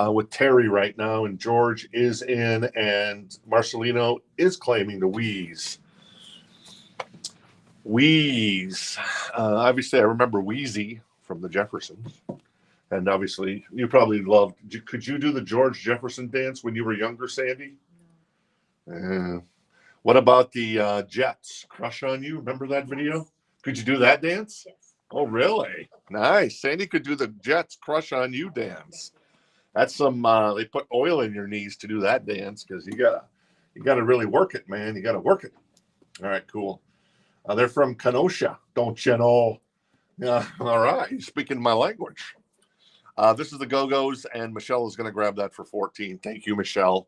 with Terry right now, and George is in, and Marcelino is claiming the Wheeze. Obviously, I remember Wheezy from the Jeffersons. And obviously, you probably loved. Could you do the George Jefferson dance when you were younger, Sandy? What about the Jets? Crush on You? Remember that video? Could you do that dance? Yes. Oh, really? Nice. Sandy could do the Jets Crush on You dance. That's some. They put oil in your knees to do that dance because you gotta really work it, man. You gotta work it. All right, cool. They're from Kenosha, don't you know? Yeah. All right. You're speaking my language. This is the Go-Go's, and Michelle is going to grab that for 14. Thank you, Michelle.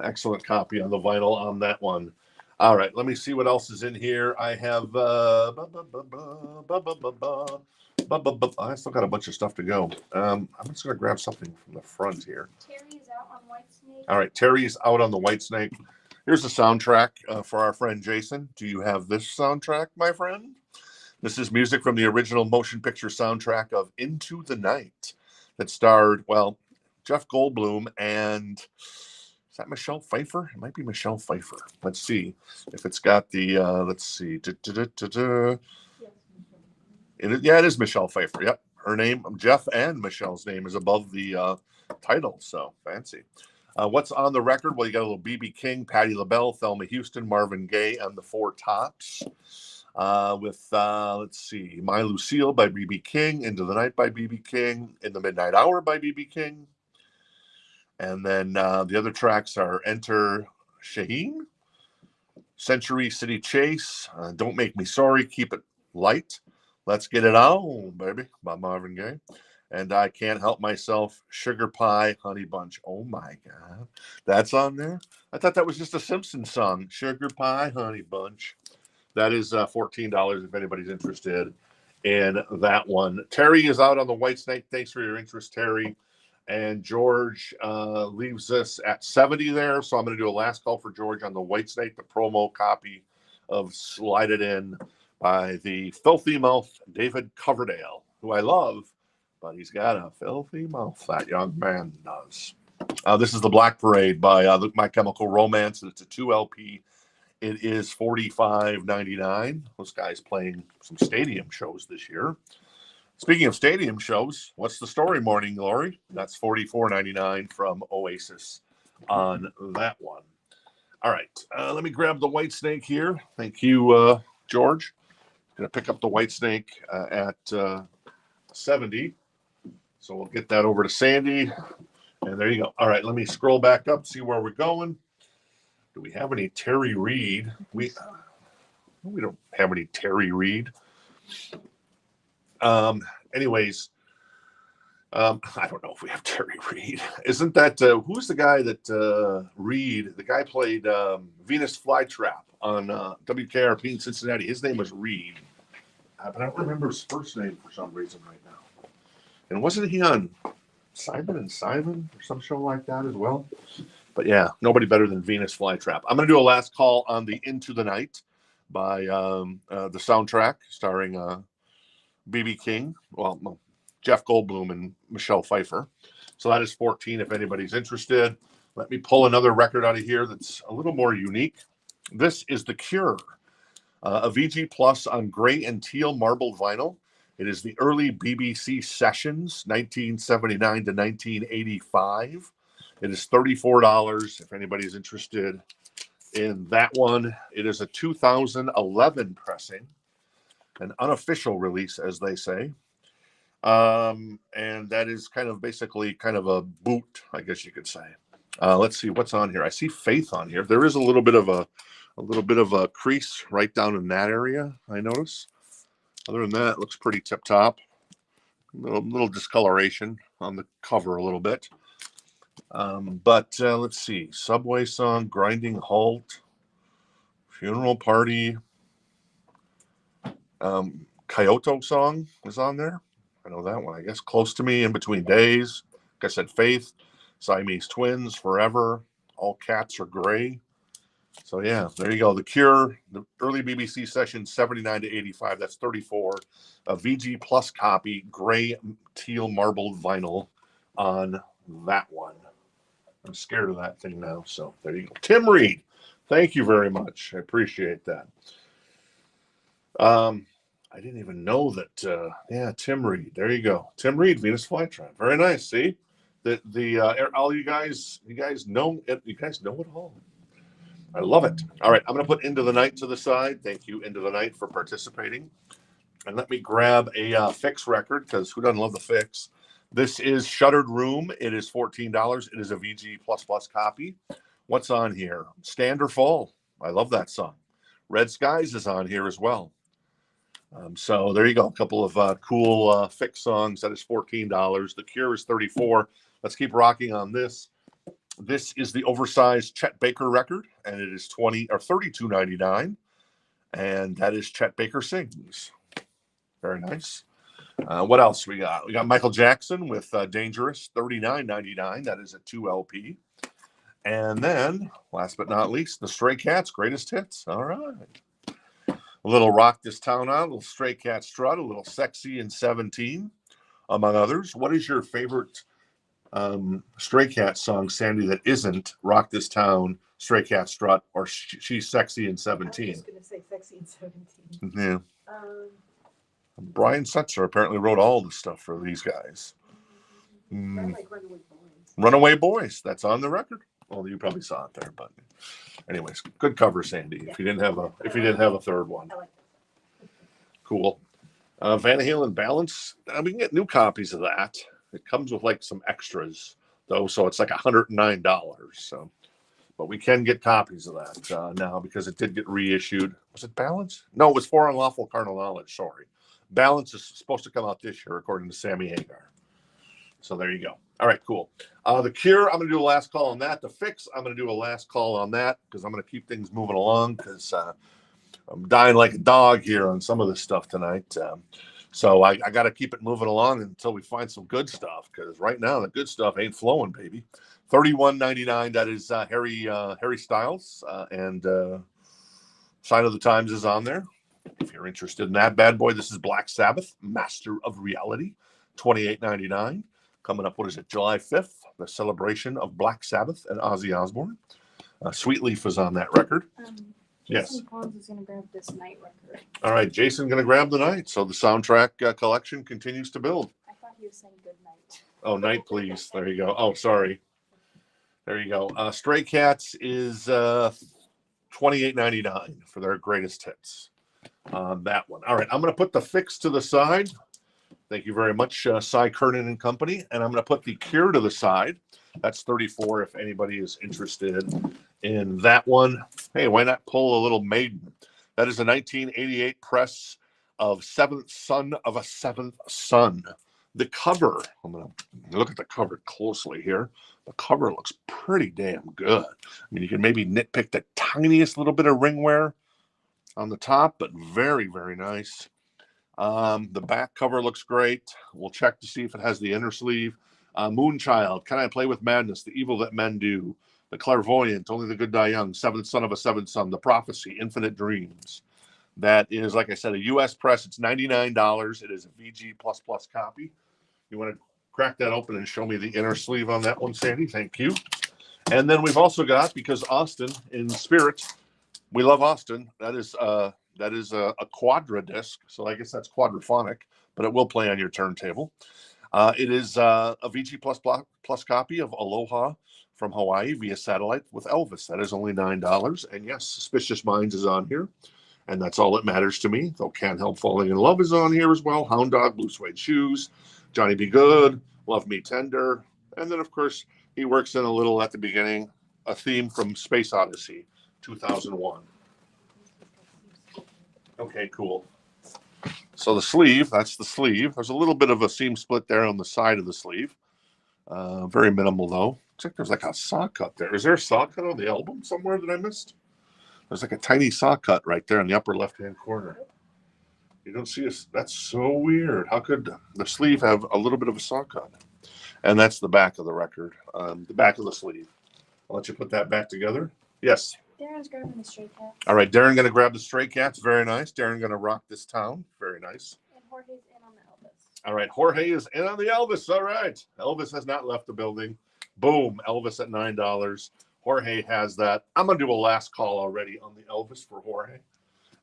Excellent copy on the vinyl on that one. All right, let me see what else is in here. I have I still got a bunch of stuff to go. I'm just going to grab something from the front here. Terry is out on Whitesnake. All right, Terry's out on the Whitesnake. Here's the soundtrack for our friend Jason. Do you have this soundtrack, my friend? This is music from the original motion picture soundtrack of Into the Night that starred, well, Jeff Goldblum and is that Michelle Pfeiffer? It might be Michelle Pfeiffer. Let's see if it's got the, let's see. Yeah, it is Michelle Pfeiffer. Yep. Her name, Jeff and Michelle's name is above the title. So fancy. What's on the record? Well, you got a little B.B. King, Patti LaBelle, Thelma Houston, Marvin Gaye, and the Four Tops. With, let's see, My Lucille by B.B. King, Into the Night by B.B. King, In the Midnight Hour by B.B. King. And then the other tracks are Enter Shaheen, Century City Chase, Don't Make Me Sorry, Keep It Light, Let's Get It On, Baby, by Marvin Gaye. And I Can't Help Myself, Sugar Pie, Honey Bunch. Oh, my God. That's on there? I thought that was just a Simpsons song, Sugar Pie, Honey Bunch. That is $14 if anybody's interested in that one. Terry is out on the Whitesnake. Thanks for your interest, Terry. And George leaves us at 70 there. So I'm going to do a last call for George on the Whitesnake, the promo copy of Slide It In by the Filthy Mouth David Coverdale, who I love, but he's got a filthy mouth, that young man does. This is the Black Parade by My Chemical Romance, and it's a 2 LP. It is $45.99. Those guys playing some stadium shows this year. Speaking of stadium shows, what's the story, Morning Glory? That's $44.99 from Oasis on that one. All right, let me grab the Whitesnake here. Thank you, George. Going to pick up the Whitesnake at 70. So we'll get that over to Sandy. And there you go. All right, let me scroll back up, see where we're going. Do we have any Terry Reid? We don't have any Terry Reid. Anyways, I don't know if we have Terry Reid. Isn't that who's the guy that Reid? The guy played Venus Flytrap on WKRP in Cincinnati. His name was Reid, but I don't remember his first name for some reason right now. And wasn't he on Simon and Simon or some show like that as well? But yeah, nobody better than Venus Flytrap. I'm going to do a last call on the Into the Night by the soundtrack starring B.B. King, well, Jeff Goldblum and Michelle Pfeiffer. So that is 14 if anybody's interested. Let me pull another record out of here that's a little more unique. This is The Cure, a VG Plus on gray and teal marbled vinyl. It is the early BBC sessions, 1979 to 1985. It is $34 if anybody's interested in that one. It is a 2011 pressing, an unofficial release, as they say. And that is basically kind of a boot, I guess you could say. Let's see what's on here. I see Faith on here. There is a little bit of a crease right down in that area, I notice. Other than that, it looks pretty tip top. Little discoloration on the cover a little bit. But let's see. Subway Song, Grinding Halt, Funeral Party. Kyoto Song is on there. I know that one, I guess. Close to Me, In Between Days. Like I said, Faith, Siamese Twins, Forever, All Cats Are Gray. So yeah, there you go. The Cure, the early BBC session, 79 to 85. That's 34. A VG Plus copy, gray teal marbled vinyl on that one. I'm scared of that thing now. So there you go. Tim Reed, thank you very much. I appreciate that. I didn't even know that. Yeah, Tim Reed. There you go. Tim Reed, Venus Flytrap. Very nice. See, all you guys know it. You guys know it all. I love it. All right, I'm going to put Into the Night to the side. Thank you, Into the Night, for participating. And let me grab a Fix record, because who doesn't love the Fix? This is Shuttered Room. It is $14. It is a VG++ copy. What's on here? Stand or Fall. I love that song. Red Skies is on here as well. So there you go. A couple of cool Fix songs. That is $14. The Cure is $34. Let's keep rocking on this. This is the oversized Chet Baker record, and it is $32.99. And that is Chet Baker Sings. Very nice. What else we got? We got Michael Jackson with Dangerous, $39.99. That is a 2 LP. And then, last but not least, the Stray Cats Greatest Hits. All right. A little Rock This Town On, a little Stray Cat Strut, a little Sexy in 17, among others. What is your favorite Stray Cat song, Sandy, that isn't Rock This Town, Stray Cat Strut, or She's Sexy in 17? I was just going to say Sexy in 17. Yeah. Brian Setzer apparently wrote all the stuff for these guys. Like Runaway Boys. Runaway Boys. That's on the record. Well, you probably saw it there, but anyways, good cover, Sandy. Yeah. If you didn't have a third one. I like that. Cool. Van Halen Balance. We can get new copies of that. It comes with like some extras though, so it's like $109. So, but we can get copies of that now because it did get reissued. Was it Balance? No, it was For Unlawful Carnal Knowledge. Sorry. Balance is supposed to come out this year, according to Sammy Hagar. So there you go. All right, cool. The Cure, I'm going to do a last call on that. The Fix, I'm going to do a last call on that because I'm going to keep things moving along because I'm dying like a dog here on some of this stuff tonight. So I got to keep it moving along until we find some good stuff, because right now the good stuff ain't flowing, baby. $31.99. That is Harry Styles, and Sign of the Times is on there. If you're interested in that bad boy, this is Black Sabbath, Master of Reality, $28.99. Coming up, what is it, July 5th, the celebration of Black Sabbath and Ozzy Osbourne. Sweet Leaf is on that record. Yes. Jason Collins is going to grab this night record. All right, Jason going to grab the night. So the soundtrack collection continues to build. I thought he was saying good night. Oh, night, please. There you go. Oh, sorry. There you go. Stray Cats is $28.99 for their greatest hits. That one. All right, I'm going to put the Fix to the side. Thank you very much, Cy Kernan and Company. And I'm going to put the Cure to the side. That's $34 if anybody is interested in that one. Hey, why not pull a little Maiden? That is a 1988 press of Seventh Son of a Seventh Son. The cover, I'm going to look at the cover closely here. The cover looks pretty damn good. I mean, you can maybe nitpick the tiniest little bit of ring wear on the top, but very, very nice. The back cover looks great. We'll check to see if it has the inner sleeve. Moonchild, Can I Play with Madness? The Evil That Men Do. The Clairvoyant, Only the Good Die Young. Seventh Son of a Seventh Son. The Prophecy, Infinite Dreams. That is, like I said, a U.S. press. It's $99. It is a VG++ copy. You want to crack that open and show me the inner sleeve on that one, Sandy? Thank you. And then we've also got, because Austin in spirit, we love Austin. That is a quadra disc, so I guess that's quadraphonic, but it will play on your turntable. It is a VG++ copy of Aloha from Hawaii via satellite with Elvis. That is only $9. And yes, Suspicious Minds is on here, and that's all that matters to me. Though Can't Help Falling in Love is on here as well. Hound Dog, Blue Suede Shoes, Johnny Be Good, Love Me Tender, and then of course he works in a little at the beginning, a theme from Space Odyssey 2001. Okay, cool. So the sleeve, that's the sleeve. There's a little bit of a seam split there on the side of the sleeve. Very minimal, though. Looks like there's like a saw cut there. Is there a saw cut on the album somewhere that I missed? There's like a tiny saw cut right there in the upper left-hand corner. You don't see us. That's so weird. How could the sleeve have a little bit of a saw cut? And that's the back of the record, the back of the sleeve. I'll let you put that back together. Yes. Darren's grabbing the Stray Cats. All right, Darren going to grab the Stray Cats. Very nice. Darren going to rock this town. Very nice. And Jorge's in on the Elvis. All right, Jorge is in on the Elvis. All right. Elvis has not left the building. Boom, Elvis at $9. Jorge has that. I'm going to do a last call already on the Elvis for Jorge.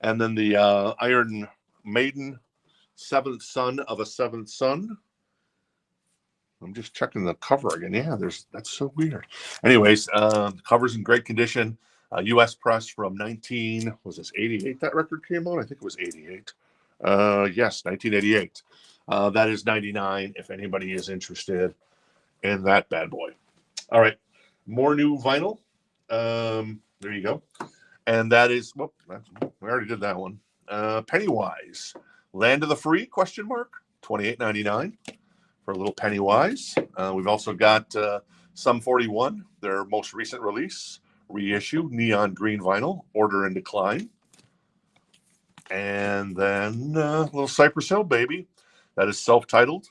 And then the Iron Maiden, Seventh Son of a Seventh Son. I'm just checking the cover again. Yeah, that's so weird. Anyways, the cover's in great condition. U.S. press from 88 that record came on? I think it was 88. Yes, 1988. That is $99 if anybody is interested in that bad boy. All right, more new vinyl. There you go. And that is, we already did that one. Pennywise, Land of the Free, ? $28.99 for a little Pennywise. We've also got Sum 41, their most recent release. Reissue, neon green vinyl, Order and Decline. And then a little Cypress Hill, baby. That is self-titled.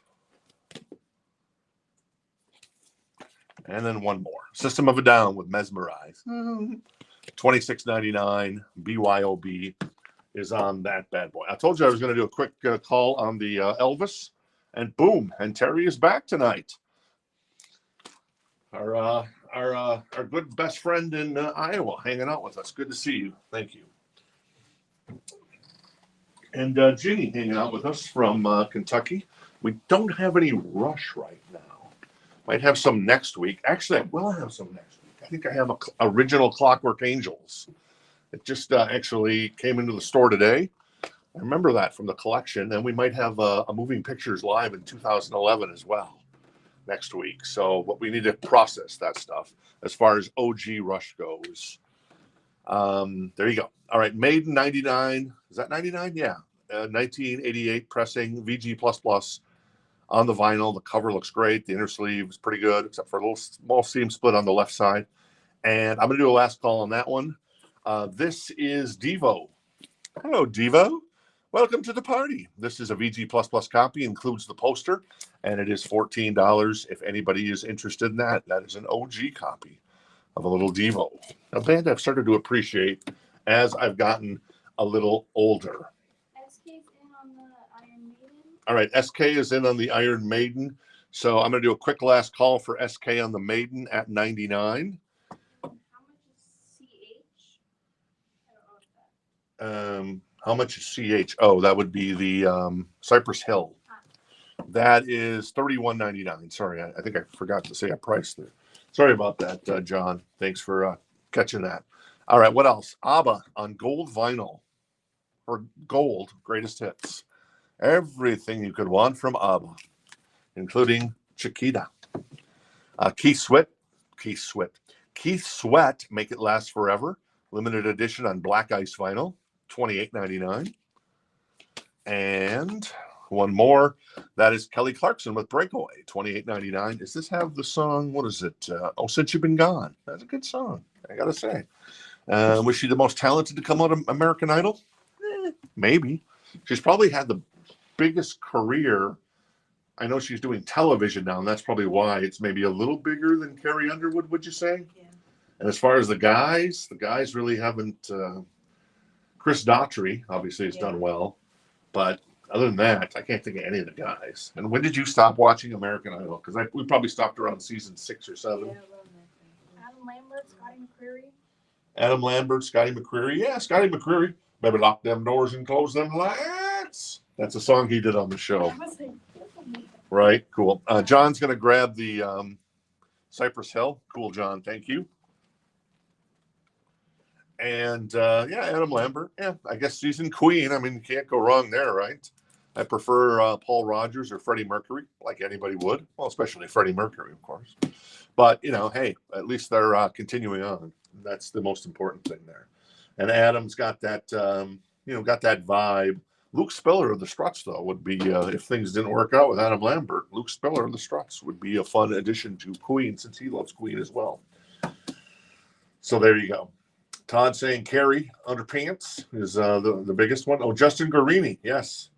And then one more. System of a Down with Mesmerize. $26.99. BYOB is on that bad boy. I told you I was going to do a quick call on the Elvis. And boom, and Terry is back tonight. Our good best friend in Iowa hanging out with us. Good to see you. Thank you. And Ginny hanging out with us from Kentucky. We don't have any Rush right now. Might have some next week. Actually, I will have some next week. I think I have a original Clockwork Angels. It just actually came into the store today. I remember that from the collection. And we might have a Moving Pictures Live in 2011 as well next week. So, but we need to process that stuff as far as OG Rush goes. There you go. All right, Maiden 99. Is that 99? Yeah. 1988 pressing, VG++ on the vinyl. The cover looks great. The inner sleeve is pretty good, except for a little small seam split on the left side. And I'm going to do a last call on that one. This is Devo. Hello, Devo. Welcome to the party. This is a VG++ copy, includes the poster, and it is $14 if anybody is interested in that. That is an OG copy of a little Devo, a band I've started to appreciate as I've gotten a little older. SK's in on the Iron Maiden. All right, SK is in on the Iron Maiden. So I'm going to do a quick last call for SK on the Maiden at 99. How much is CH? I don't know what that. How much is CH? Oh, that would be the Cypress Hill. That is $31.99. Sorry, I think I forgot to say a price there. Sorry about that, John. Thanks for catching that. All right, what else? ABBA on gold vinyl, or gold greatest hits. Everything you could want from ABBA, including Chiquita. Keith Sweat, Make It Last Forever, limited edition on black ice vinyl, $28.99. And one more, that is Kelly Clarkson with Breakaway, $28.99. Does this have the song, what is it? Oh, Since You've Been Gone. That's a good song, I gotta say. Was she the most talented to come out of American Idol? Maybe. She's probably had the biggest career. I know she's doing television now, and that's probably why it's maybe a little bigger than Carrie Underwood, would you say? Yeah. And as far as the guys really haven't. Chris Daughtry obviously has done well, but other than that, I can't think of any of the guys. And when did you stop watching American Idol? Because we probably stopped around season 6 or 7. Yeah, Adam Lambert, Scotty McCreery. Adam Lambert, Scotty McCreery. Yeah, Scotty McCreery. Maybe lock them doors and close them lights. That's a song he did on the show. Right, cool. John's going to grab the Cypress Hill. Cool, John. Thank you. And Adam Lambert. Yeah, I guess season Queen. I mean, you can't go wrong there, right? I prefer Paul Rodgers or Freddie Mercury, like anybody would. Well, especially Freddie Mercury, of course. But, hey, at least they're continuing on. That's the most important thing there. And Adam's got that, got that vibe. Luke Spiller of the Struts, though, would be, if things didn't work out with Adam Lambert, Luke Spiller of the Struts would be a fun addition to Queen, since he loves Queen as well. So there you go. Todd saying Carrie Underpants is the biggest one. Oh, Justin Guarini, yes.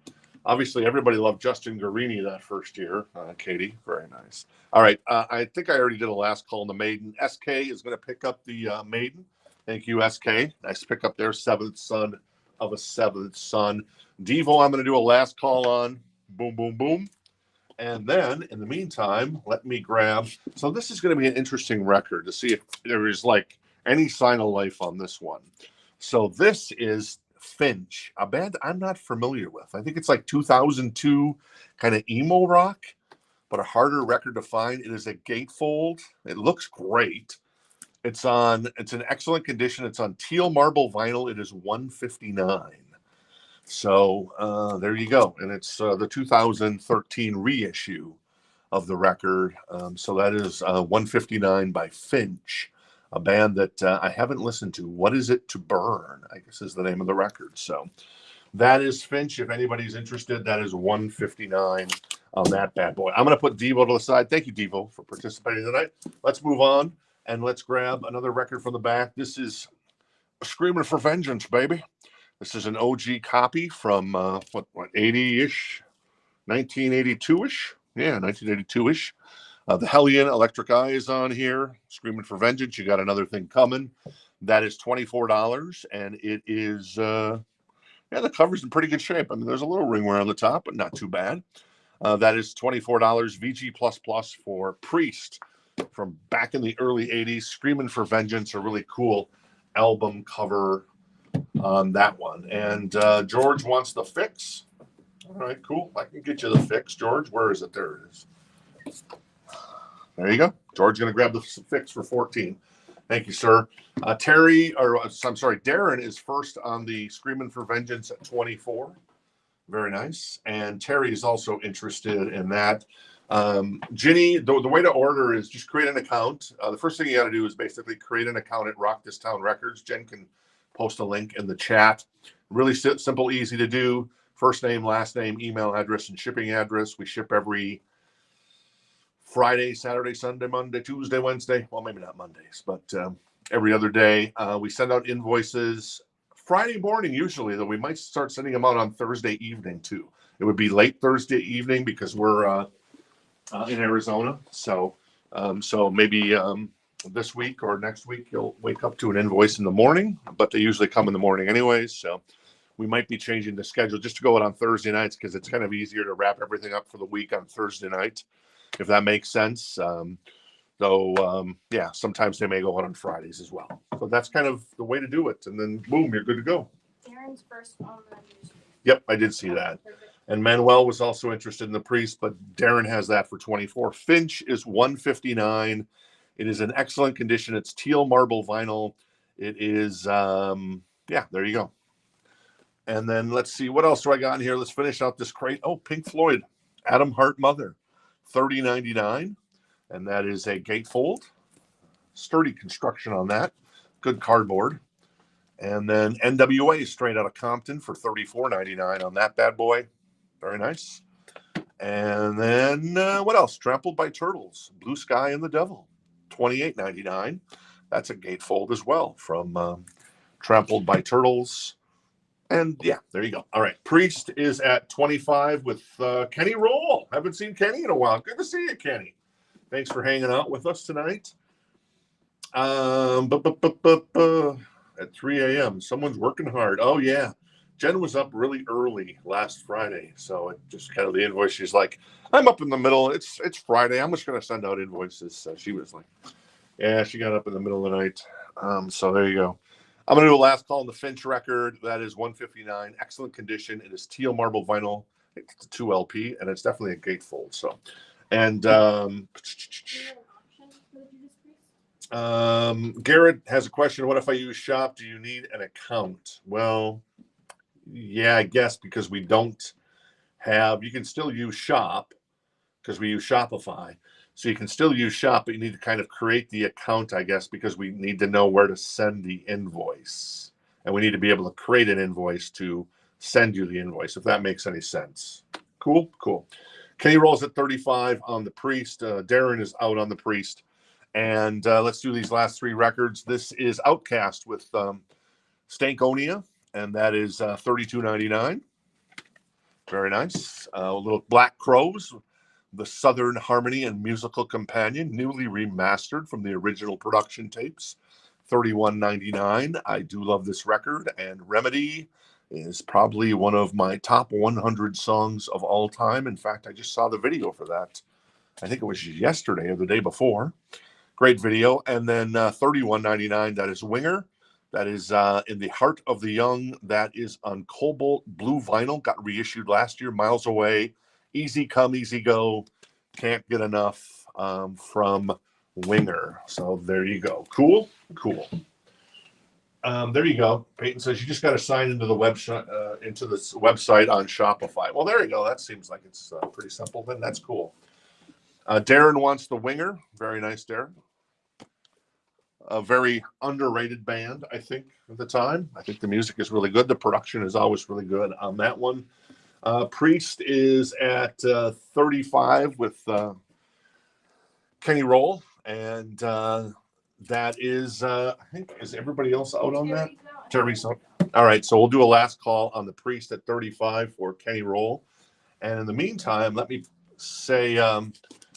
Obviously, everybody loved Justin Guarini that first year. Katie, very nice. All right, I think I already did a last call on the Maiden. SK is going to pick up the Maiden. Thank you, SK. Nice pick up their seventh son of a seventh son. Devo, I'm going to do a last call on. Boom, boom, boom. And then, in the meantime, let me grab. So this is going to be an interesting record to see if there is like any sign of life on this one. So this is Finch, a band I'm not familiar with. I think it's like 2002 kind of emo rock, but a harder record to find. It is a gatefold. It looks great. It's in excellent condition. It's on teal marble vinyl. It is $159. So there you go. And it's the 2013 reissue of the record. So that is $159 by Finch, a band that I haven't listened to. What Is It to Burn, I guess, is the name of the record. So that is Finch. If anybody's interested, that is $159 on that bad boy. I'm going to put Devo to the side. Thank you, Devo, for participating tonight. Let's move on, and let's grab another record from the back. This is Screaming for Vengeance, baby. This is an OG copy from, 80-ish, 1982-ish? Yeah, 1982-ish. The Hellion Electric Eye is on here. Screaming for Vengeance. You got another thing coming. That is $24, and it is, the cover's in pretty good shape. I mean, there's a little ringwear on the top, but not too bad. That is $24. VG++ for Priest from back in the early 80s. Screaming for Vengeance, a really cool album cover on that one. And George wants the fix. All right, cool. I can get you the fix, George. Where is it? There it is. There you go. George is going to grab the fix for 14. Thank you, sir. Darren is first on the Screaming for Vengeance at 24. Very nice. And Terry is also interested in that. Ginny, the way to order is just create an account. The first thing you got to do is basically create an account at Rock This Town Records. Jen can post a link in the chat. Really simple, easy to do. First name, last name, email address, and shipping address. We ship every Friday, Saturday, Sunday, Monday, Tuesday, Wednesday. Well, maybe not Mondays, but every other day. We send out invoices Friday morning usually, though we might start sending them out on Thursday evening too. It would be late Thursday evening because we're in Arizona. So maybe this week or next week you'll wake up to an invoice in the morning, but they usually come in the morning anyways. So we might be changing the schedule just to go out on Thursday nights because it's kind of easier to wrap everything up for the week on Thursday night, if that makes sense. Yeah, sometimes they may go out on Fridays as well. So that's kind of the way to do it. And then boom, you're good to go. Aaron's first on the news. Yep, I did see that. And Manuel was also interested in the Priest, but Darren has that for 24. Finch is 159. It is in excellent condition. It's teal marble vinyl. It is, yeah, there you go. And then let's see, what else do I got in here? Let's finish out this crate. Oh, Pink Floyd, Adam Hart Mother, $30.99. And that is a gatefold. Sturdy construction on that. Good cardboard. And then NWA straight out of Compton for $34.99 on that bad boy. Very nice. And then what else? Trampled by Turtles, Blue Sky and the Devil, $28.99. That's a gatefold as well from Trampled by Turtles. And yeah, there you go. All right. Priest is at 25 with Kenny Roll. Haven't seen Kenny in a while. Good to see you, Kenny. Thanks for hanging out with us tonight. At 3 a.m. Someone's working hard. Oh, yeah. Jen was up really early last Friday. So it just kind of the invoice. She's like, I'm up in the middle. It's Friday. I'm just going to send out invoices. So she was like, yeah, she got up in the middle of the night. So there you go. I'm going to do a last call on the Finch record. That is 159. Excellent condition. It is teal marble vinyl. It's a 2LP, and it's definitely a gatefold. So, and Garrett has a question. What if I use Shop? Do you need an account? Well, yeah, I guess because we don't have, you can still use Shop because we use Shopify. So you can still use Shop, but you need to kind of create the account, I guess, because we need to know where to send the invoice. And we need to be able to create an invoice to send you the invoice, if that makes any sense. Cool, cool. Kenny rolls at 35 on the Priest. Darren is out on the Priest. And let's do these last three records. This is Outcast with Stankonia, and that is $32.99. Very nice. A little Black Crows, the Southern Harmony and Musical Companion, newly remastered from the original production tapes, $31.99. I do love this record, and Remedy is probably one of my top 100 songs of all time. In fact, I just saw the video for that. I think it was yesterday or the day before. Great video. And then $31.99, that is Winger. That is In the Heart of the Young. That is on Cobalt Blue vinyl. Got reissued last year, Miles Away. Easy come, easy go. Can't get enough from Winger. So there you go. Cool, cool. There you go. Peyton says you just got to sign into the website on Shopify. Well, there you go. That seems like it's pretty simple. Then that's cool. Darren wants the Winger. Very nice, Darren. A very underrated band, I think, at the time. I think the music is really good. The production is always really good on that one. Priest is at 35 with Kenny Roll, and that is, I think, is everybody else out on that? Terry's out. All right, so we'll do a last call on the Priest at 35 for Kenny Roll. And in the meantime, let me say,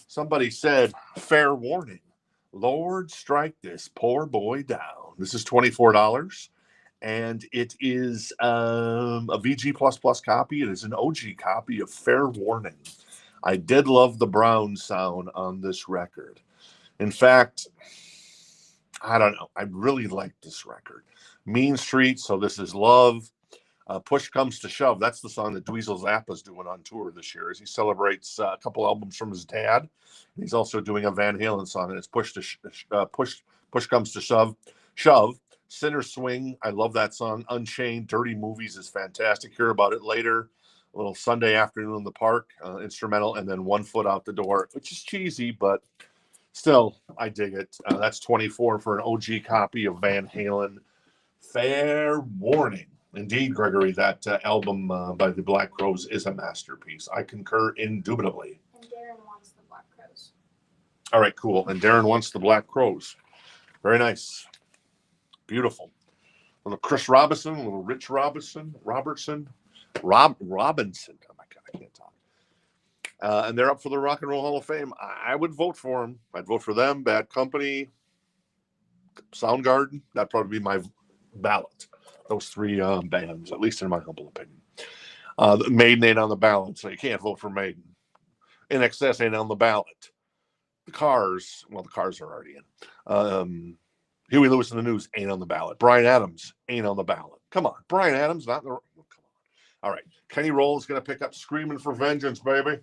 somebody said, fair warning. Lord, strike this poor boy down. This is $24, and it is a VG++ copy. It is an OG copy of Fair Warning. I did love the Brown sound on this record. In fact, I don't know. I really liked this record. Mean Street, So This Is Love. Push Comes to Shove. That's the song that Dweezil Zappa's doing on tour this year as he celebrates a couple albums from his dad. He's also doing a Van Halen song, and it's Push Comes to Shove. Sinner Swing. I love that song. Unchained. Dirty Movies is fantastic. Hear about it later. A little Sunday Afternoon in the Park instrumental, and then One Foot Out the Door, which is cheesy, but still, I dig it. That's 24 for an OG copy of Van Halen. Fair Warning. Indeed, Gregory, that album by the Black Crows is a masterpiece. I concur indubitably. And Darren wants the Black Crows. All right, cool. And Darren wants the Black Crows. Very nice. Beautiful. little Chris Robinson, a little Rich Robertson. Robinson. Oh my God, I can't talk. And they're up for the Rock and Roll Hall of Fame. I would vote for them. I'd vote for them. Bad Company, Soundgarden. That'd probably be my ballot. Those three bands, at least in my humble opinion. Maiden ain't on the ballot, so you can't vote for Maiden. In Excess ain't on the ballot. The Cars are already in. Huey Lewis and the News ain't on the ballot. Bryan Adams ain't on the ballot. Come on. Bryan Adams, not in the... Come on. All right. Kenny Roll is going to pick up Screaming for Vengeance, baby.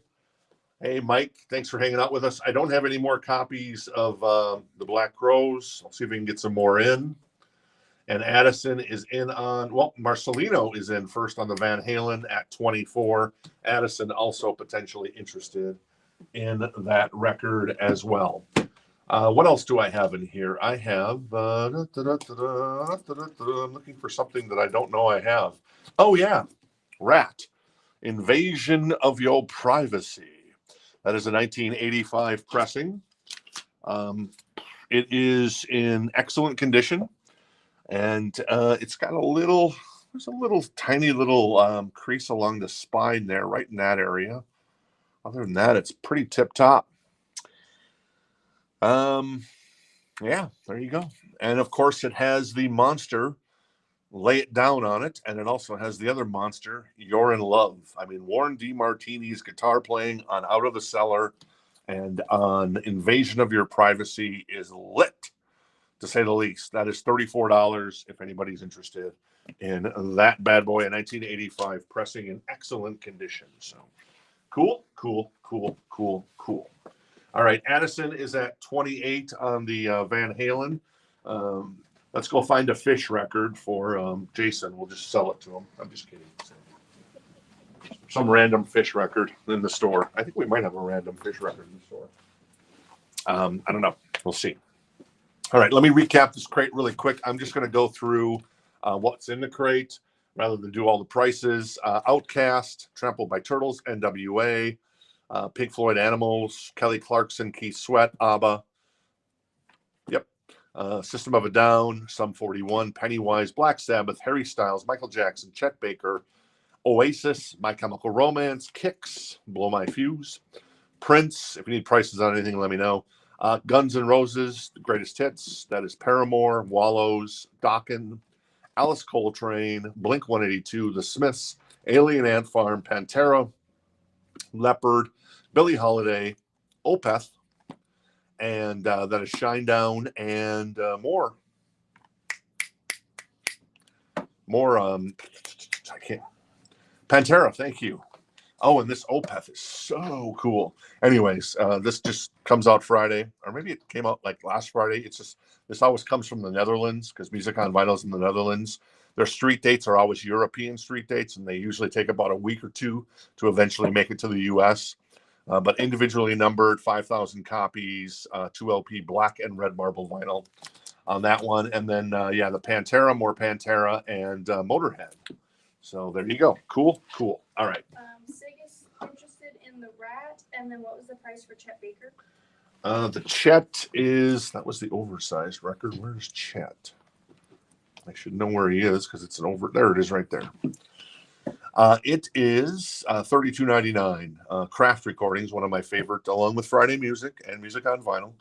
Hey, Mike, thanks for hanging out with us. I don't have any more copies of the Black Crowes. I'll see if we can get some more in. And Addison is in on, well, Marcelino is in first on the Van Halen at 24. Addison also potentially interested in that record as well. What else do I have in here? I have, I'm looking for something that I don't know I have. Oh, yeah, Ratt, Invasion of Your Privacy. That is a 1985 pressing. It is in excellent condition. And it's got there's a little tiny little crease along the spine there, right in that area. Other than that, it's pretty tip top. Yeah, there you go. And of course, it has the monster, Lay It Down on it. And it also has the other monster, You're in Love. I mean, Warren DeMartini's guitar playing on Out of the Cellar and on Invasion of Your Privacy is lit, to say the least. That is $34 if anybody's interested in that bad boy, a 1985 pressing in excellent condition. So cool. All right, Addison is at 28 on the Van Halen. Let's go find a Fish record for Jason. We'll just sell it to him. I'm just kidding. Some random Fish record in the store. I think we might have a random Fish record in the store. I don't know. We'll see. All right, let me recap this crate really quick. I'm just going to go through what's in the crate rather than do all the prices. Outcast, Trampled by Turtles, NWA, Pink Floyd, Animals, Kelly Clarkson, Keith Sweat, ABBA. Yep. System of a Down, Sum 41, Pennywise, Black Sabbath, Harry Styles, Michael Jackson, Chet Baker, Oasis, My Chemical Romance, Kicks, Blow My Fuse, Prince. If you need prices on anything, let me know. Guns N' Roses, The Greatest Hits. That is Paramore, Wallows, Dokken, Alice Coltrane, Blink-182, The Smiths, Alien Ant Farm, Pantera, Leopard, Billie Holiday, Opeth, and that is Shinedown and more. I can't. Pantera, thank you. Oh, and this Opeth is so cool. Anyways, this just comes out Friday, or maybe it came out like last Friday. It's just, this always comes from the Netherlands because Music on Vinyl is in the Netherlands. Their street dates are always European street dates, and they usually take about a week or two to eventually make it to the U.S. But individually numbered, 5,000 copies, 2 LP black and red marble vinyl on that one. And then, the Pantera, more Pantera, and Motorhead. So there you go. Cool. All right. Sig is interested in the Ratt, and then what was the price for Chet Baker? The Chet that was the oversized record. Where's Chet? I should know where he is because it's there it is right there. It is $32.99. Craft Recordings, one of my favorite, along with Friday Music and Music on Vinyl.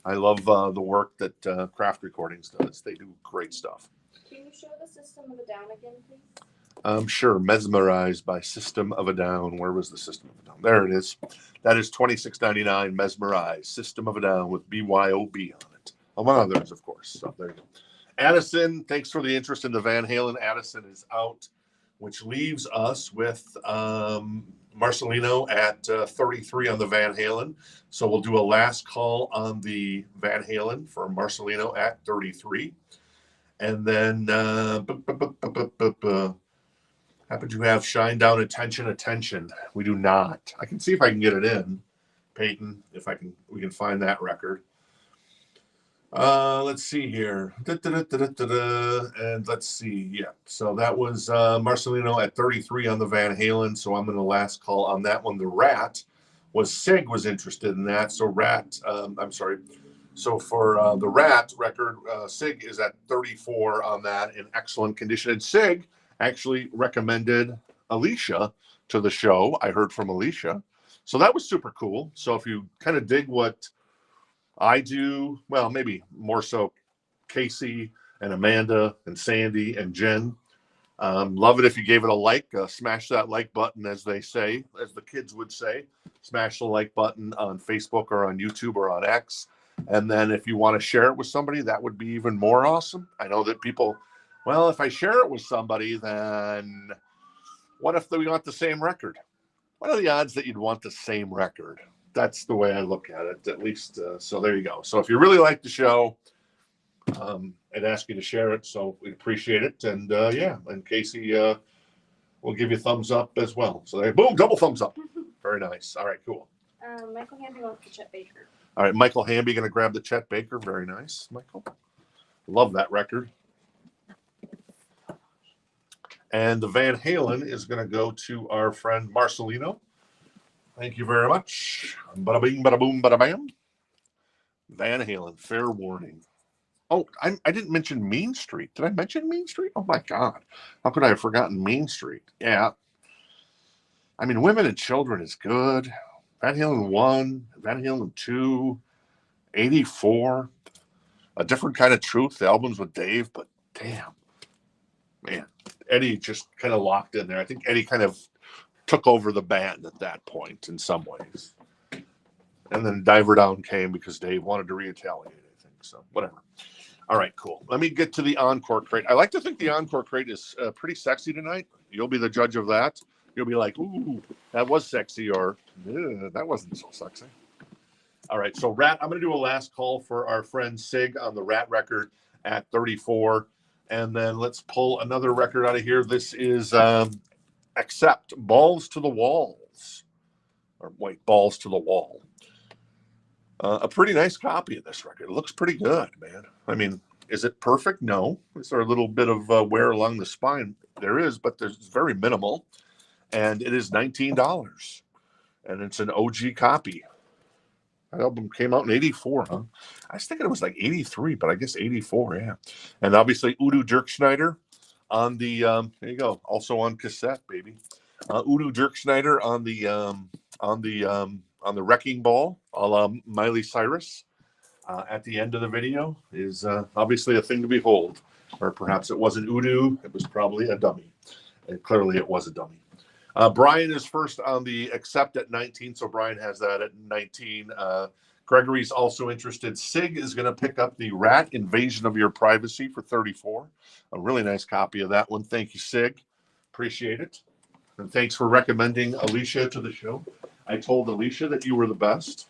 I love the work that Craft Recordings does. They do great stuff. Can you show the System of a Down again, please? Sure. Mesmerized by System of a Down. Where was the System of a Down? There it is. That is $26.99. Mesmerized, System of a Down with BYOB on it. Among others, of course. So there you go. Addison, thanks for the interest in the Van Halen. Addison is out, which leaves us with Marcelino at 33 on the Van Halen. So we'll do a last call on the Van Halen for Marcelino at 33. And then happen to have Shinedown, Attention. We do not. I can see if I can get it in, Peyton, we can find that record. Let's see here. And let's see. Yeah. So that was Marcelino at 33 on the Van Halen. So I'm going to last call on that one. The Ratt was Sig was interested in that. So So for the Ratt record, Sig is at 34 on that in excellent condition. And Sig actually recommended Alicia to the show. I heard from Alicia. So that was super cool. So if you kind of dig what I do, well, maybe more so Casey and Amanda and Sandy and Jen. Love it if you gave it a like. Smash that like button, as they say, as the kids would say. Smash the like button on Facebook or on YouTube or on X. And then if you want to share it with somebody, that would be even more awesome. I know that people, well, if I share it with somebody, then what if we want the same record? What are the odds that you'd want the same record? That's the way I look at it, at least. So there you go. So if you really like the show, I'd ask you to share it. So we appreciate it. And yeah, and Casey will give you a thumbs up as well. So there, boom, double thumbs up. Very nice. All right, cool. Michael Hamby wants the Chet Baker. All right, Michael Hamby going to grab the Chet Baker. Very nice, Michael. Love that record. And the Van Halen is going to go to our friend Marcelino. Thank you very much. Bada bing, bada boom, bada bam. Van Halen, Fair Warning. Oh, I didn't mention Mean Street. Did I mention Mean Street? Oh, my God. How could I have forgotten Mean Street? Yeah. I mean, Women and Children is good. Van Halen 1, Van Halen 2, 84. A Different Kind of Truth, the albums with Dave, but damn. Man, Eddie just kind of locked in there. I think Eddie kind of took over the band at that point in some ways. And then Diver Down came because Dave wanted to retaliate, I think. So, whatever. All right, cool. Let me get to the Encore crate. I like to think the Encore crate is pretty sexy tonight. You'll be the judge of that. You'll be like, ooh, that was sexy, or that wasn't so sexy. All right, so Ratt, I'm going to do a last call for our friend Sig on the Ratt record at 34. And then let's pull another record out of here. This is Accept, Balls to the Walls. Or wait, Balls to the Wall. A pretty nice copy of this record. It looks pretty good, man. I mean, is it perfect? No. Is there a little bit of wear along the spine? There is, but it's very minimal. And it is $19. And it's an OG copy. That album came out in 84, huh? I was thinking it was like 83, but I guess 84, yeah. And obviously Udo Dirkschneider on the, there you go, also on cassette, baby. Udo Dirkschneider on the Wrecking Ball, a la Miley Cyrus, at the end of the video is obviously a thing to behold. Or perhaps it wasn't Udo, it was probably a dummy. And clearly it was a dummy. Brian is first on the Accept at 19, so Brian has that at 19. Gregory's also interested. Sig is going to pick up the Ratt Invasion of Your Privacy for 34. A really nice copy of that one. Thank you, Sig. Appreciate it. And thanks for recommending Alicia to the show. I told Alicia that you were the best.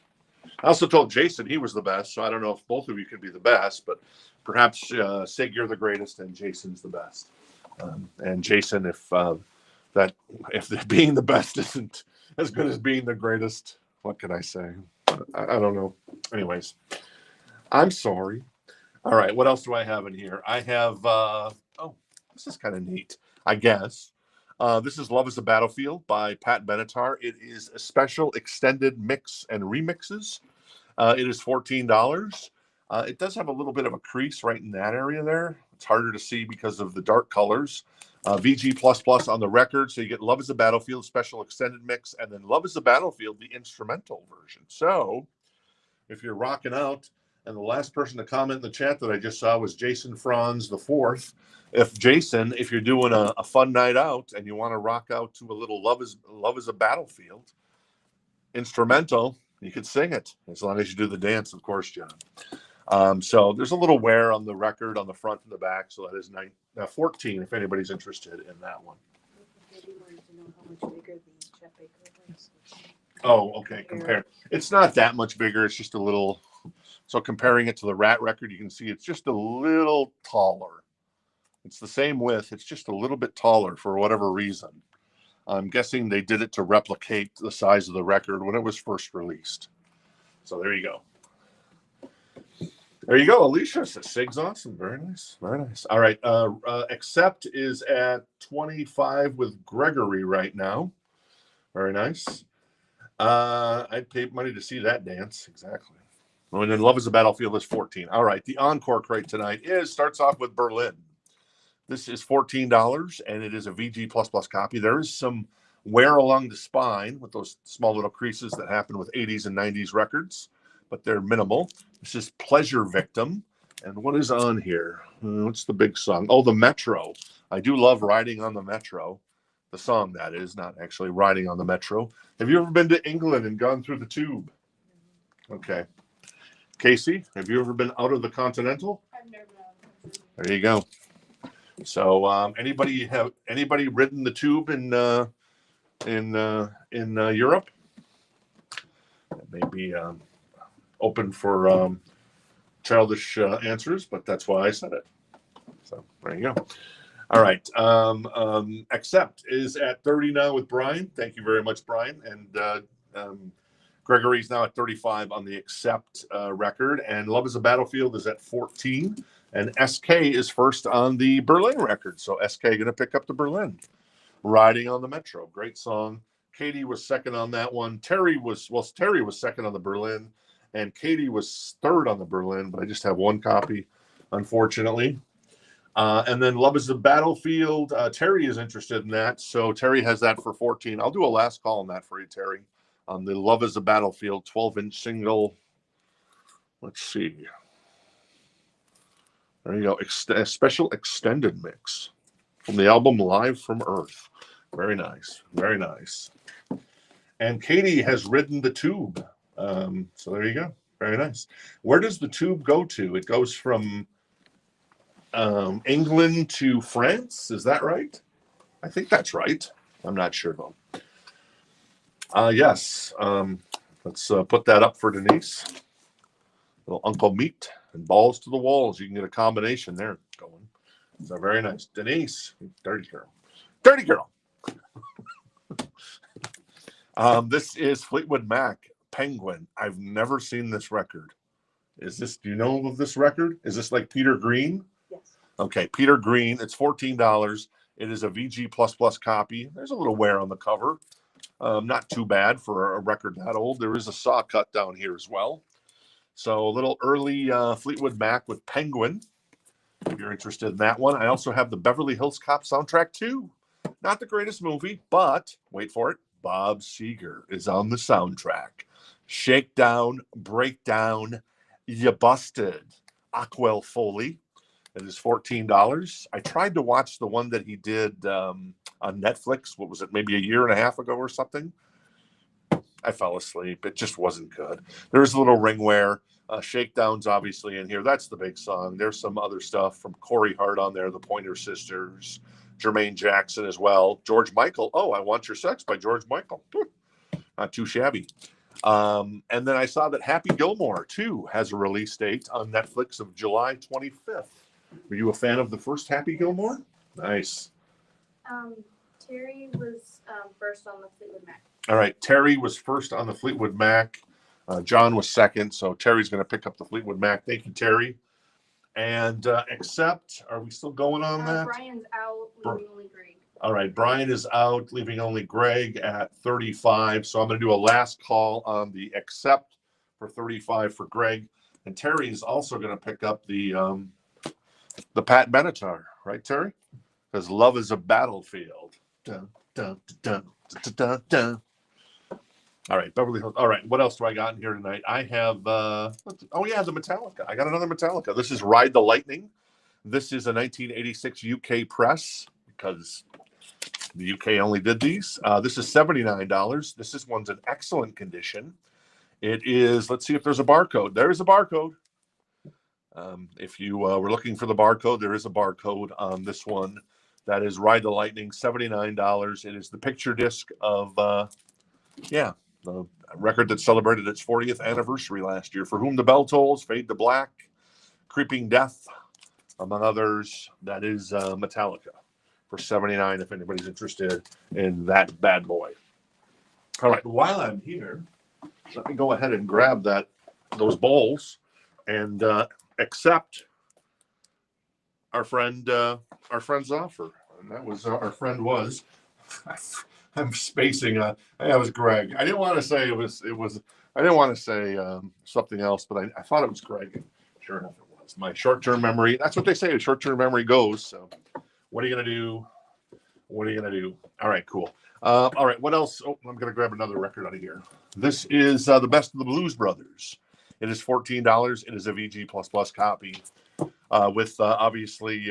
I also told Jason he was the best, so I don't know if both of you could be the best, but perhaps Sig, you're the greatest, and Jason's the best. And Jason, if being the best isn't as good as being the greatest, what can I say? I don't know. Anyways, I'm sorry. All right, what else do I have in here? I have, this is kind of neat, I guess. This is Love is a Battlefield by Pat Benatar. It is a special extended mix and remixes. It is $14. It does have a little bit of a crease right in that area there. It's harder to see because of the dark colors. VG++ on the record. So you get Love is a Battlefield special extended mix, and then Love is a Battlefield, the instrumental version. So if you're rocking out, and the last person to comment in the chat that I just saw was Jason Franz the fourth. If you're doing a fun night out and you want to rock out to a little Love is a Battlefield instrumental, you could sing it as long as you do the dance, of course, John. So there's a little wear on the record on the front and the back. So that is 14 if anybody's interested in that one. Oh, okay. Compare. It's not that much bigger. It's just a little. So comparing it to the Ratt record, you can see it's just a little taller. It's the same width. It's just a little bit taller for whatever reason. I'm guessing they did it to replicate the size of the record when it was first released. So there you go. There you go. Alicia says Sig's awesome. Very nice. Very nice. All right. Accept is at 25 with Gregory right now. Very nice. I'd pay money to see that dance. Exactly. Oh, and then Love is a Battlefield is 14. All right. The encore crate tonight starts off with Berlin. This is $14, and it is a VG++ copy. There is some wear along the spine with those small little creases that happen with 80s and 90s records, but they're minimal. This is Pleasure Victim. And what is on here? What's the big song? Oh, the Metro. I do love Riding on the Metro. The song, that is, not actually Riding on the Metro. Have you ever been to England and gone through the tube? Okay. Casey, have you ever been out of the Continental? I've never been. There you go. So, anybody ridden the tube in Europe? That may be open for childish answers, but that's why I said it. So there you go. All right. Accept is at 30 now with Brian. Thank you very much, Brian. And Gregory's now at 35 on the Accept record. And Love is a Battlefield is at 14. And SK is first on the Berlin record. So SK going to pick up the Berlin. Riding on the Metro. Great song. Katie was second on that one. Terry was second on the Berlin. And Katie was third on the Berlin. But I just have one copy, unfortunately. And then Love is a Battlefield. Terry is interested in that. So Terry has that for 14. I'll do a last call on that for you, Terry. On the Love is a Battlefield 12-inch single. Let's see. There you go. A special extended mix from the album Live from Earth. Very nice. Very nice. And Katie has ridden the tube. So there you go. Very nice. Where does the tube go to? It goes from England to France. Is that right? I think that's right. I'm not sure, though. Yes. Let's put that up for Denise. Little Uncle Meat and Balls to the Walls. You can get a combination there going. So very nice. Denise, dirty girl. Dirty girl. This is Fleetwood Mac, Penguin. I've never seen this record. Do you know of this record? Is this like Peter Green? Yes. Okay, Peter Green. It's $14. It is a VG++ copy. There's a little wear on the cover. Not too bad for a record that old. There is a saw cut down here as well. So a little early Fleetwood Mac with Penguin, if you're interested in that one. I also have the Beverly Hills Cop soundtrack too. Not the greatest movie, but wait for it. Bob Seger is on the soundtrack. Shakedown, Breakdown, You Busted. Aquel Foley. It is $14. I tried to watch the one that he did on Netflix. What was it? Maybe a year and a half ago or something. I fell asleep. It just wasn't good. There's a little ring wear. Shakedown's obviously in here. That's the big song. There's some other stuff from Corey Hart on there, the Pointer Sisters, Jermaine Jackson as well. George Michael. Oh, I Want Your Sex by George Michael. Not too shabby. And then I saw that Happy Gilmore, too, has a release date on Netflix of July 25th. Were you a fan of the first Happy Gilmore? Nice. Terry was first on the Fleetwood Mac. All right. Terry was first on the Fleetwood Mac. John was second. So Terry's going to pick up the Fleetwood Mac. Thank you, Terry. And Accept, are we still going on that? Brian's out, leaving only Greg. All right. Brian is out, leaving only Greg at 35. So I'm going to do a last call on the Accept for 35 for Greg. And Terry is also going to pick up the Pat Benatar, right, Terry? Because Love is a Battlefield. Dun, dun, dun, dun, dun, dun. All right, Beverly Hills. All right, what else do I got in here tonight? I have, the Metallica. I got another Metallica. This is Ride the Lightning. This is a 1986 UK press because the UK only did these. This is $79. This one's in excellent condition. It is, let's see if there's a barcode. There is a barcode. If you were looking for the barcode, there is a barcode on this one. That is Ride the Lightning, $79. It is the picture disc of, the record that celebrated its 40th anniversary last year. For Whom the Bell Tolls, Fade to Black, Creeping Death, among others. That is Metallica for $79 if anybody's interested in that bad boy. All right, while I'm here, let me go ahead and grab those bowls and accept our friend's offer. And that was our friend was I'm spacing. It was Greg. I didn't want to say it was. I didn't want to say something else, but I thought it was Greg. Sure enough, it was. My short-term memory. That's what they say. Short-term memory goes. So, what are you gonna do? What are you gonna do? All right, cool. All right, what else? Oh, I'm gonna grab another record out of here. This is the Best of the Blues Brothers. It is $14. It is a VG++ copy with obviously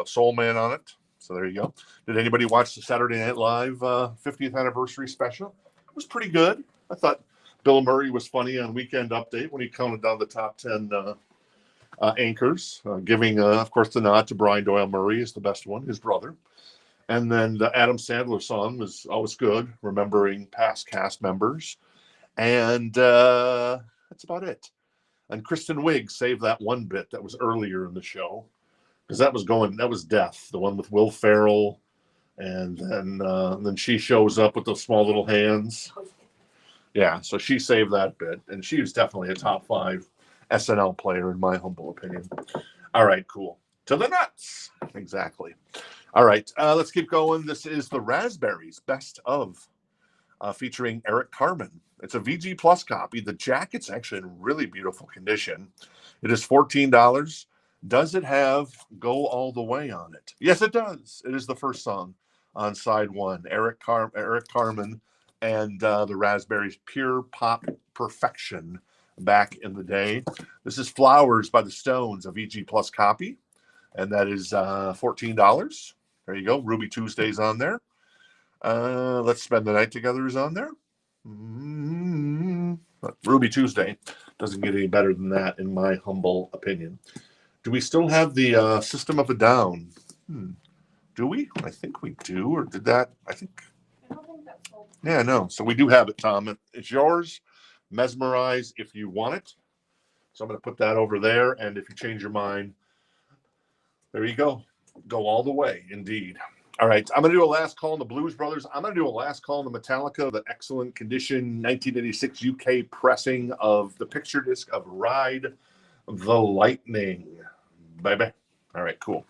Soul Man on it. So there you go. Did anybody watch the Saturday Night Live 50th anniversary special? It was pretty good. I thought Bill Murray was funny on Weekend Update when he counted down the top 10 anchors, giving, of course, the nod to Brian Doyle Murray is the best one, his brother. And then the Adam Sandler song was always good, remembering past cast members. And that's about it. And Kristen Wiig saved that one bit that was earlier in the show, because that was Death, the one with Will Ferrell. And then she shows up with those small little hands. Yeah, so she saved that bit. And she was definitely a top 5 SNL player, in my humble opinion. All right, cool. To the nuts. Exactly. All right, let's keep going. This is the Raspberries Best of, featuring Eric Carmen. It's a VG Plus copy. The jacket's actually in really beautiful condition. It is $14. Does it have Go All the Way on it? Yes, it does. It is the first song on side 1. Eric Carmen and the Raspberries, pure pop perfection back in the day. This is Flowers by the Stones, a VG Plus copy, and that is $14. There you go. Ruby Tuesday's on there. Let's Spend the Night Together is on there. Ruby Tuesday doesn't get any better than that, in my humble opinion. Do we still have the System of a Down? Do we? I think we do. Or did that? I don't think that's old. Yeah, no. So we do have it, Tom. It's yours. Mesmerize if you want it. So I'm going to put that over there. And if you change your mind, there you go. Go all the way, indeed. All right, I'm going to do a last call on the Blues Brothers. I'm going to do a last call on the Metallica, the excellent condition 1986 UK pressing of the picture disc of Ride the Lightning. Bye-bye. All right, cool.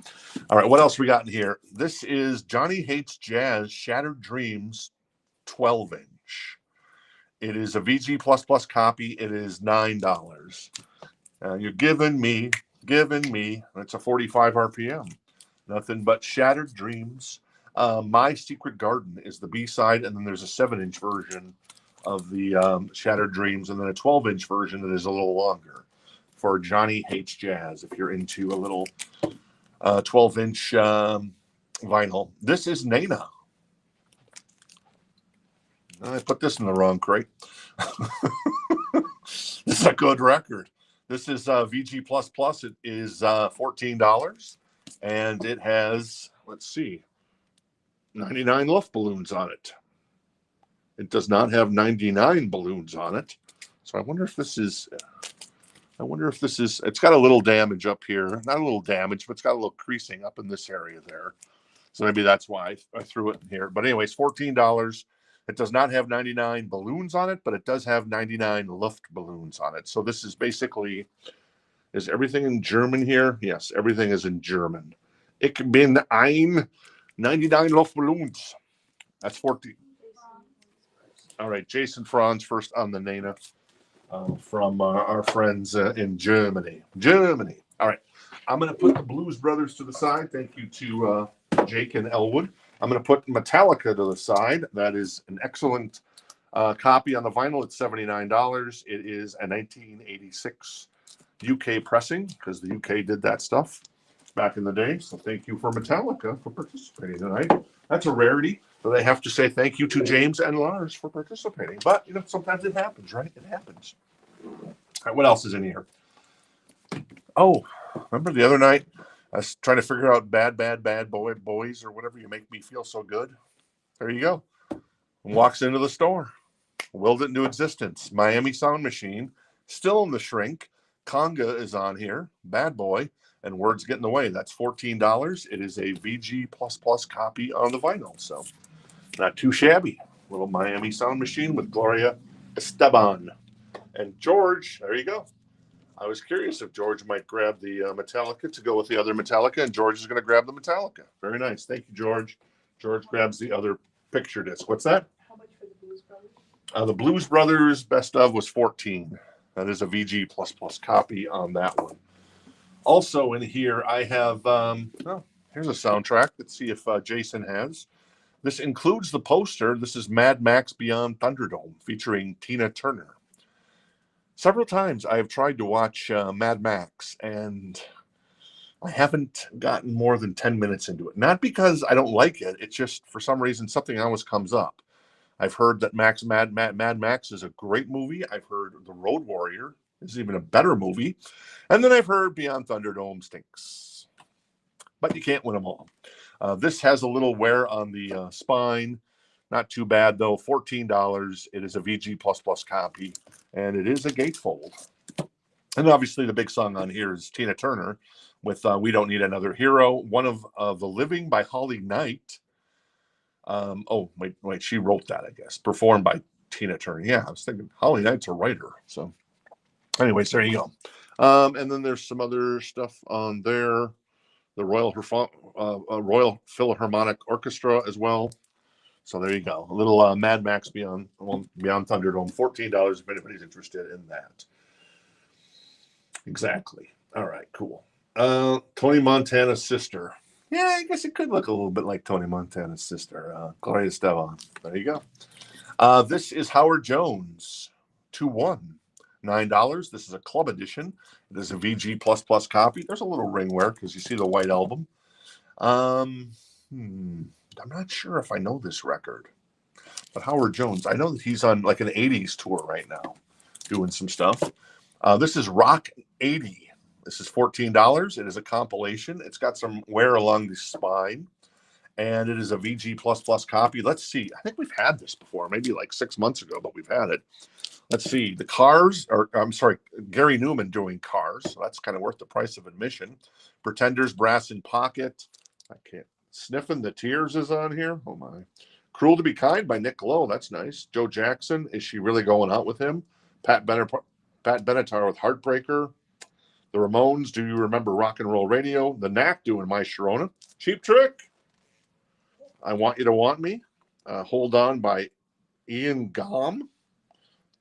All right, what else we got in here? This is Johnny Hates Jazz Shattered Dreams 12-inch. It is a VG++ copy. It is $9. You're giving me, it's a 45 RPM. Nothing but Shattered Dreams. My Secret Garden is the B-side, and then there's a 7-inch version of the Shattered Dreams, and then a 12-inch version that is a little longer for Johnny Hates Jazz, if you're into a little 12-inch vinyl. This is Nana. I put this in the wrong crate. This is a good record. This is VG++. It is $14. And it has, let's see, 99 Luft balloons on it. It does not have 99 balloons on it. So I wonder if this is, it's got a little damage up here. Not a little damage, but it's got a little creasing up in this area there. So maybe that's why I threw it in here. But anyways, $14. It does not have 99 balloons on it, but it does have 99 Luft balloons on it. So this is basically, is everything in German here? Yes, everything is in German. Ich bin ein 99 Luftballons. That's 14. All right, Jason Franz first on the Nana from our friends in Germany. All right, I'm going to put the Blues Brothers to the side. Thank you to Jake and Elwood. I'm going to put Metallica to the side. That is an excellent copy on the vinyl. It's $79. It is a 1986 UK pressing, because the UK did that stuff back in the day. So thank you for Metallica for participating tonight. That's a rarity. So they have to say thank you to James and Lars for participating. But, sometimes it happens, right? It happens. All right, what else is in here? Oh, remember the other night I was trying to figure out bad boys or whatever. You make me feel so good. There you go. And walks into the store. Willed it into existence. Miami Sound Machine. Still in the shrink. Conga is on here, Bad Boy, and Words Get in the Way. That's $14. It is a VG++ copy on the vinyl, so not too shabby. Little Miami Sound Machine with Gloria Esteban. And George, there you go. I was curious if George might grab the Metallica to go with the other Metallica, and George is going to grab the Metallica. Very nice. Thank you, George. George grabs the other picture disc. What's that? How much for the Blues Brothers? The Blues Brothers best of was 14. That is a VG++ copy on that one. Also in here, I have, here's a soundtrack. Let's see if Jason has. This includes the poster. This is Mad Max Beyond Thunderdome featuring Tina Turner. Several times I have tried to watch Mad Max, and I haven't gotten more than 10 minutes into it. Not because I don't like it. It's just, for some reason, something always comes up. I've heard that Mad Max is a great movie. I've heard The Road Warrior is even a better movie. And then I've heard Beyond Thunderdome stinks. But you can't win them all. This has a little wear on the spine. Not too bad, though. $14. It is a VG++ copy, and it is a gatefold. And obviously the big song on here is Tina Turner with We Don't Need Another Hero. One of The Living by Holly Knight. Wait, she wrote that, I guess. Performed by Tina Turner. Yeah, I was thinking Holly Knight's a writer. So anyways, there you go. And then there's some other stuff on there. The Royal Philharmonic Orchestra as well. So there you go. A little Mad Max Beyond Thunderdome. $14 if anybody's interested in that. Exactly. All right, cool. Tony Montana's sister. Yeah, I guess it could look a little bit like Tony Montana's sister, Gloria Estefan. There you go. This is Howard Jones, 2-1. $9. This is a club edition. It is a VG++ copy. There's a little ring wear because you see the white album. I'm not sure if I know this record, but Howard Jones, I know that he's on like an 80s tour right now doing some stuff. This is Rock 80. This is $14. It is a compilation. It's got some wear along the spine, and it is a VG++ copy. Let's see. I think we've had this before, maybe like 6 months ago, but we've had it. Let's see. The Cars, Gary Newman doing Cars. So that's kind of worth the price of admission. Pretenders, Brass in Pocket. I can't. Sniffing the Tears is on here. Oh, my. Cruel to Be Kind by Nick Lowe. That's nice. Joe Jackson. Is she really going out with him? Pat Benatar with Heartbreaker. The Ramones, Do You Remember Rock and Roll Radio? The Knack doing My Sharona. Cheap Trick. I Want You to Want Me. Hold On by Ian Gaume.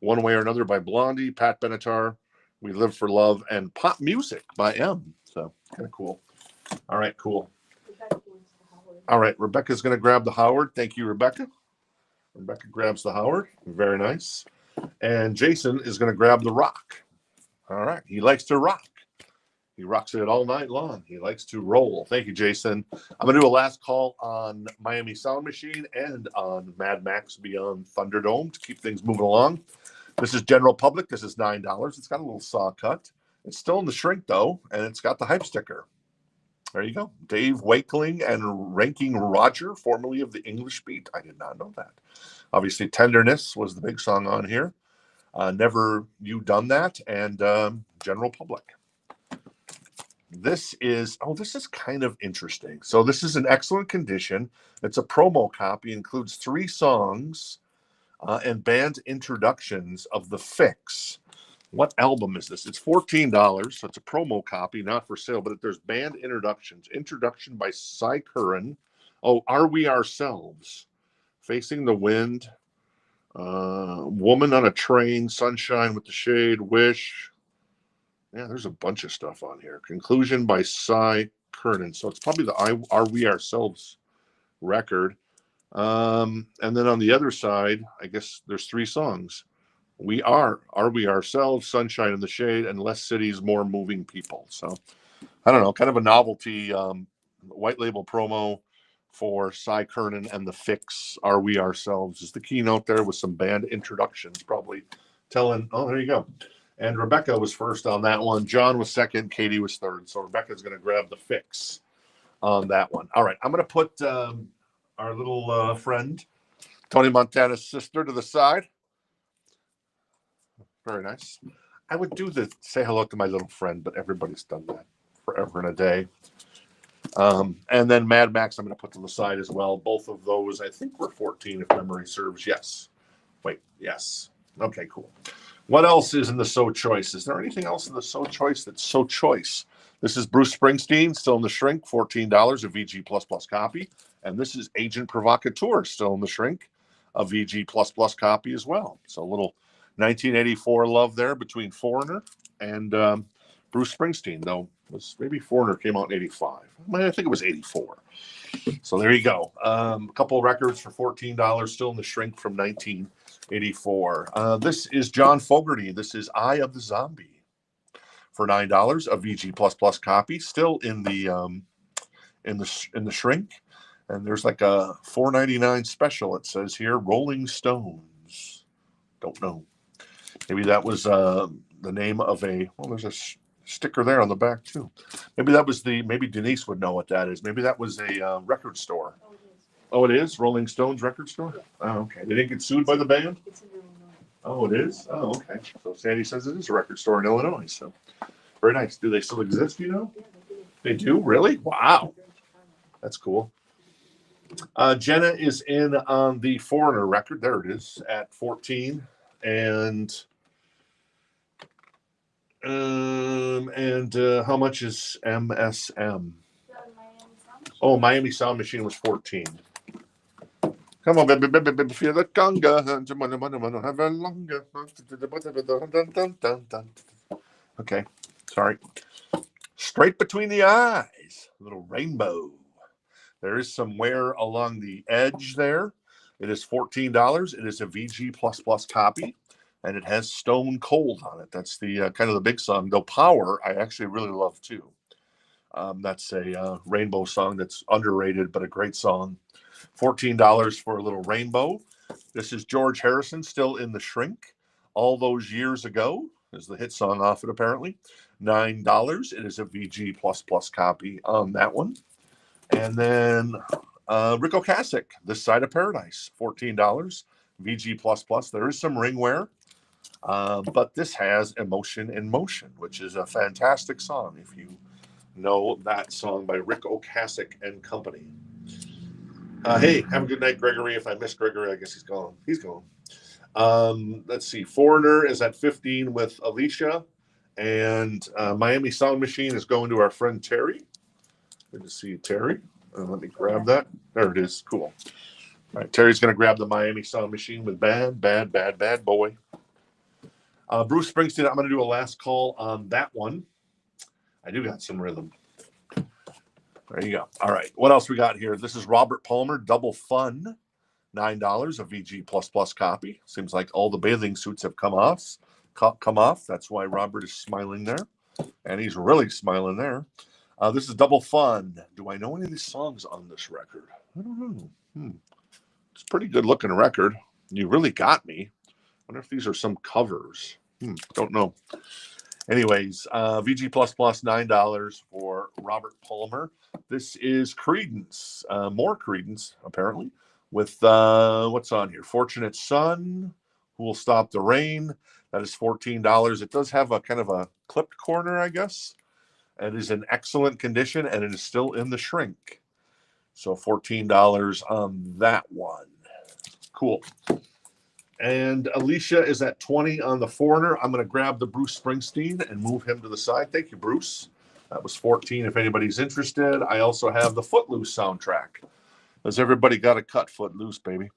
One Way or Another by Blondie. Pat Benatar, We Live for Love. And Pop Music by M. So, kind of cool. All right, cool. All right, Rebecca's going to grab the Howard. Thank you, Rebecca. Rebecca grabs the Howard. Very nice. And Jason is going to grab the Rock. All right. He likes to rock. He rocks it all night long. He likes to roll. Thank you, Jason. I'm going to do a last call on Miami Sound Machine and on Mad Max Beyond Thunderdome to keep things moving along. This is General Public. This is $9. It's got a little saw cut. It's still in the shrink, though, and it's got the hype sticker. There you go. Dave Wakeling and Ranking Roger, formerly of the English Beat. I did not know that. Obviously, Tenderness was the big song on here. Never You Done That, and General Public. This is kind of interesting. So this is in excellent condition. It's a promo copy, includes 3 songs and band introductions of The Fix. What album is this? It's $14, so it's a promo copy, not for sale, but there's band introductions. Introduction by Cy Curran. Oh, Are We Ourselves? Facing the Wind. Woman on a Train, Sunshine with the Shade, Wish. Yeah, there's a bunch of stuff on here. Conclusion by Cy Curran. So it's probably the Are We Ourselves record. And then on the other side, I guess there's 3 songs. Are We Ourselves, Sunshine in the Shade, and Less Cities, More Moving People. So I don't know, kind of a novelty white label promo for Cy Curran and The Fix. Are We Ourselves is the keynote there with some band introductions, probably telling, oh, there you go. And Rebecca was first on that one. John was second. Katie was third. So Rebecca's going to grab The Fix on that one. All right. I'm going to put our little friend, Tony Montana's sister, to the side. Very nice. I would do the say hello to my little friend, but everybody's done that forever and a day. And then Mad Max, I'm going to put to the side as well. Both of those, I think, were 14 if memory serves. Yes. Wait, yes. Okay, cool. What else is in the So Choice? Is there anything else in the So Choice that's so choice This is Bruce Springsteen, still in the shrink, $14, a VG++ copy. And this is Agent Provocateur, still in the shrink, a VG++ copy as well. So a little 1984 love there between Foreigner and Bruce Springsteen, though maybe Foreigner came out in 85. I think it was 84. So there you go. A couple of records for $14, still in the shrink from 1984. This is John Fogerty. This is Eye of the Zombie for $9, a VG++ copy, still in the shrink. And there's like a $4.99 special. It says here, Rolling Stones. Don't know. Maybe that was the name of a. Well, there's a sticker there on the back too. Maybe that was maybe Denise would know what that is. Maybe that was a record store. Oh, it is Rolling Stones record store. Yeah. Oh, okay. They didn't get sued by the band. It's in Illinois. Oh, it is. Oh, okay. So Sandy says it is a record store in Illinois. So very nice. Do they still exist? You know? Yeah, they do. Really? Wow. That's cool. Jenna is in on the Foreigner record. There it is at 14, and how much is MSM? Oh, Miami Sound Machine was 14. Come on, baby, feel the conga. Okay, sorry. Straight Between the Eyes, a little rainbow. There is some wear along the edge there. It is $14. It is a VG++ copy, and it has Stone Cold on it. That's the kind of the big song. Though Power, I actually really love too. That's a rainbow song that's underrated, but a great song. $14 for a little rainbow. This is George Harrison, still in the shrink. All Those Years Ago is the hit song off it, apparently. $9. It is a VG++ copy on that one. And then Rick Ocasek, This Side of Paradise, $14, VG++. There is some ring wear, but this has Emotion in Motion, which is a fantastic song if you know that song by Rick Ocasek and Company. Hey, have a good night, Gregory. If I missed Gregory, I guess he's gone. He's gone. Let's see. Foreigner is at 15 with Alicia, and Miami Sound Machine is going to our friend Terry. Good to see you, Terry. Let me grab that. There it is. Cool. All right, Terry's going to grab the Miami Sound Machine with Bad Boy. Bruce Springsteen, I'm going to do a last call on that one. I do got some rhythm. There you go. All right. What else we got here? This is Robert Palmer, Double Fun, $9, a VG++ copy. Seems like all the bathing suits have come off. That's why Robert is smiling there. And he's really smiling there. This is Double Fun. Do I know any of these songs on this record? I don't know. It's a pretty good looking record. You really got me. I wonder if these are some covers. Don't know. Anyways, VG++, $9 for Robert Palmer. This is Creedence. More Creedence, apparently, with what's on here? Fortunate Son, Who Will Stop the Rain. That is $14. It does have a kind of a clipped corner, I guess. It is in excellent condition, and it is still in the shrink. So $14 on that one. Cool. And Alicia is at 20 on the Foreigner. I'm going to grab the Bruce Springsteen and move him to the side. Thank you, Bruce. That was 14 if anybody's interested. I also have the Footloose soundtrack. Has everybody got a cut? Footloose, baby.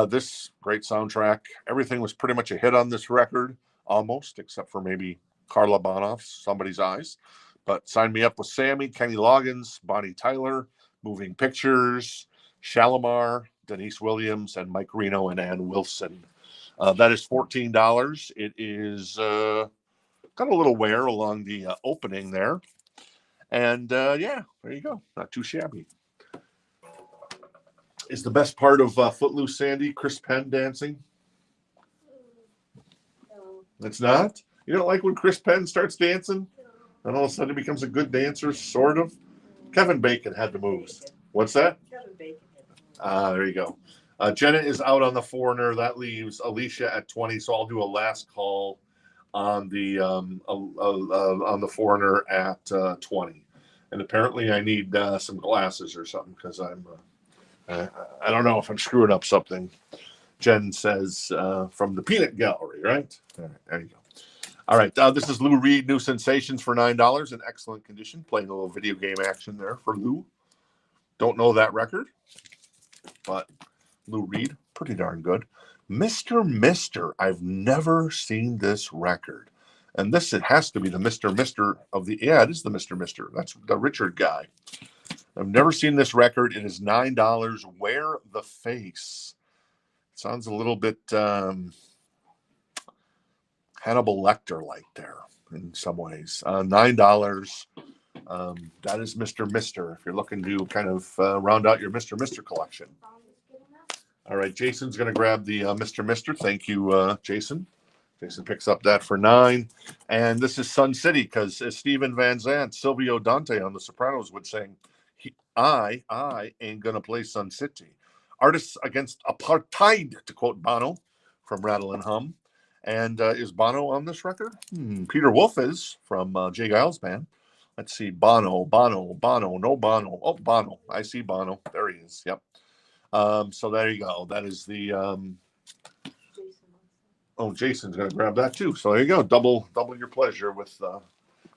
This great soundtrack. Everything was pretty much a hit on this record, almost, except for maybe Carla Bonoff's Somebody's Eyes. But Sign Me Up with Sammy, Kenny Loggins, Bonnie Tyler, Moving Pictures, Shalimar, Denise Williams, and Mike Reno and Ann Wilson. That is $14. It is got a little wear along the opening there. And yeah, there you go. Not too shabby. Is the best part of Footloose, Sandy, Chris Penn dancing? No. It's not? You don't like when Chris Penn starts dancing? And all of a sudden he becomes a good dancer, sort of? Kevin Bacon had the moves. What's that? Kevin Bacon. There you go. Jenna is out on the Foreigner. That leaves Alicia at 20. So I'll do a last call on the Foreigner at 20. And apparently I need some glasses or something because I don't know if I'm screwing up something. Jen says from the Peanut Gallery, right? All right, there you go. All right, this is Lou Reed, New Sensations for $9 in excellent condition. Playing a little video game action there for Lou. Don't know that record, but Lou Reed, pretty darn good. Mr. Mister, I've never seen this record. And this, it has to be the Mr. Mister of the, yeah, it is the Mr. Mister. That's the Richard guy. I've never seen this record. It is $9. Wear the Face. Sounds a little bit Hannibal Lecter-like there in some ways. $9. That is Mr. Mister if you're looking to kind of round out your Mr. Mister collection. All right, Jason's going to grab the Mr. Mister. Thank you, Jason. Jason picks up that for $9. And this is Sun City because as Steven Van Zandt, Silvio Dante on The Sopranos would sing, I ain't going to play Sun City. Artists Against Apartheid, to quote Bono from Rattle and Hum. And is Bono on this record? Peter Wolf is from Jay Giles Band. Let's see. Bono, no Bono. Oh, Bono. I see Bono. There he is. Yep. So there you go. That is the Jason's going to grab that too. So there you go. Double your pleasure with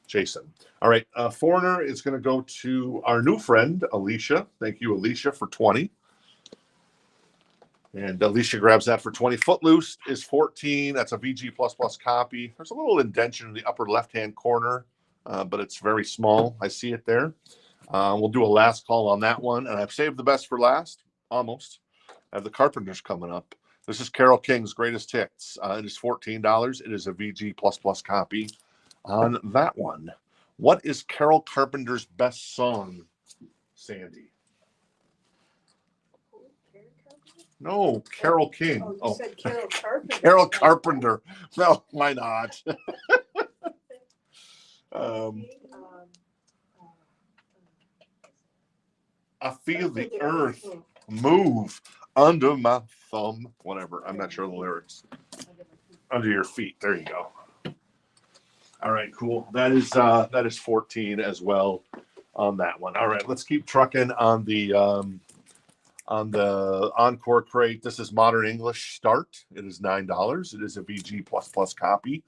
Jason. All right. Foreigner is going to go to our new friend, Alicia. Thank you, Alicia, for 20. And Alicia grabs that for 20. Footloose is 14. That's a VG++ copy. There's a little indentation in the upper left-hand corner, but it's very small. I see it there. We'll do a last call on that one. And I've saved the best for last, almost. I have the Carpenters coming up. This is Carole King's Greatest Hits. It is $14. It is a VG++ copy on that one. What is Carole Carpenter's best song, Sandy? No, Carole King. Oh, you said Carole Carpenter. Carole Carpenter. No, why not? I feel the earth move under my thumb. Whatever. I'm not sure the lyrics. Under your feet. There you go. All right, cool. That is 14 as well on that one. All right, let's keep trucking on the Encore crate. This is Modern English Start. It is $9. It is a VG++ copy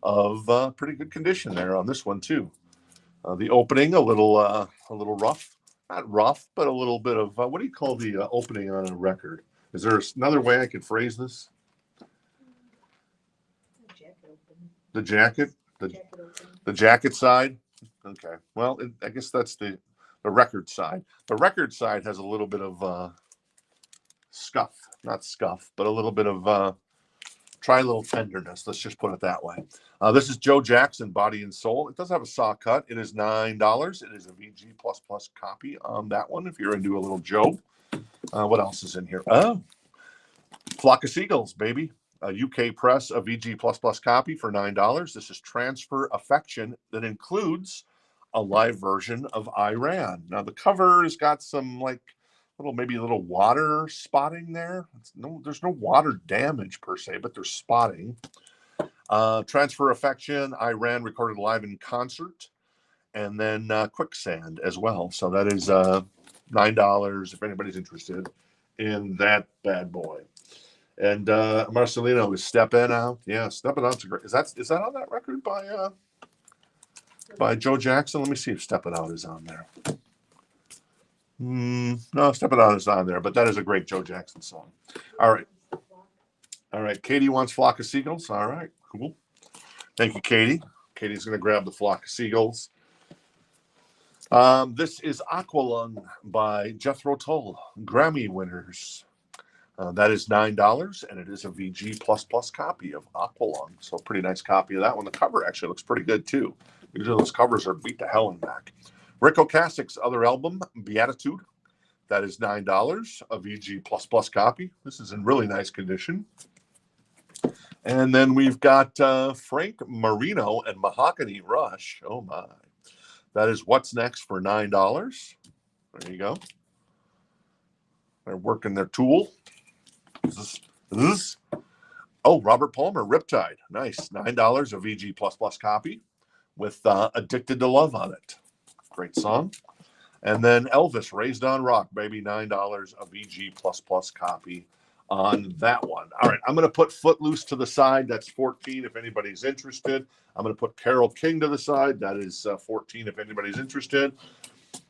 of pretty good condition there on this one too. The opening a little rough, not rough, but a little bit of what do you call the opening on a record? Is there another way I could phrase this? The jacket, the jacket side. Okay, well, I guess that's the record side. The record side has a little bit of scuff, not scuff, but a little bit of try a little tenderness. Let's just put it that way. This is Joe Jackson, Body and Soul. It does have a saw cut. It is $9. It is a VG++ copy on that one if you're into a little Joe. What else is in here? Oh, Flock of Seagulls, baby. A UK Press, a VG++ copy for $9. This is Transfer Affection that includes a live version of Iran. Now the cover has got some maybe a little water spotting there. There's no water damage per se, but there's spotting. Transfer Affection, Iran recorded live in concert, and then Quicksand as well. So that is $9 if anybody's interested in that bad boy. And Marcelino is Steppin' Out. Yeah, Steppin' Out's great. Is that on that record by Joe Jackson? Let me see if Steppin' Out is on there. No, Steppin' Out is on there, but that is a great Joe Jackson song. All right. Katie wants Flock of Seagulls. All right, cool. Thank you, Katie. Katie's going to grab the Flock of Seagulls. This is Aqualung by Jethro Tull, Grammy winners. That is $9, and it is a VG++ copy of Aqualung. So a pretty nice copy of that one. The cover actually looks pretty good, too. Usually those covers are beat to hell and back. Rick Ocasek's other album, Beatitude. That is $9, a VG++ copy. This is in really nice condition. And then we've got Frank Marino and Mahogany Rush. Oh, my. That is What's Next for $9. There you go. They're working their tool. Oh, Robert Palmer, Riptide. Nice. $9, a VG++ copy with Addicted to Love on it. Great song. And then Elvis, Raised on Rock, baby, $9, a VG++ copy on that one. All right, I'm going to put Footloose to the side. That's 14 if anybody's interested. I'm going to put Carole King to the side. That is 14 if anybody's interested.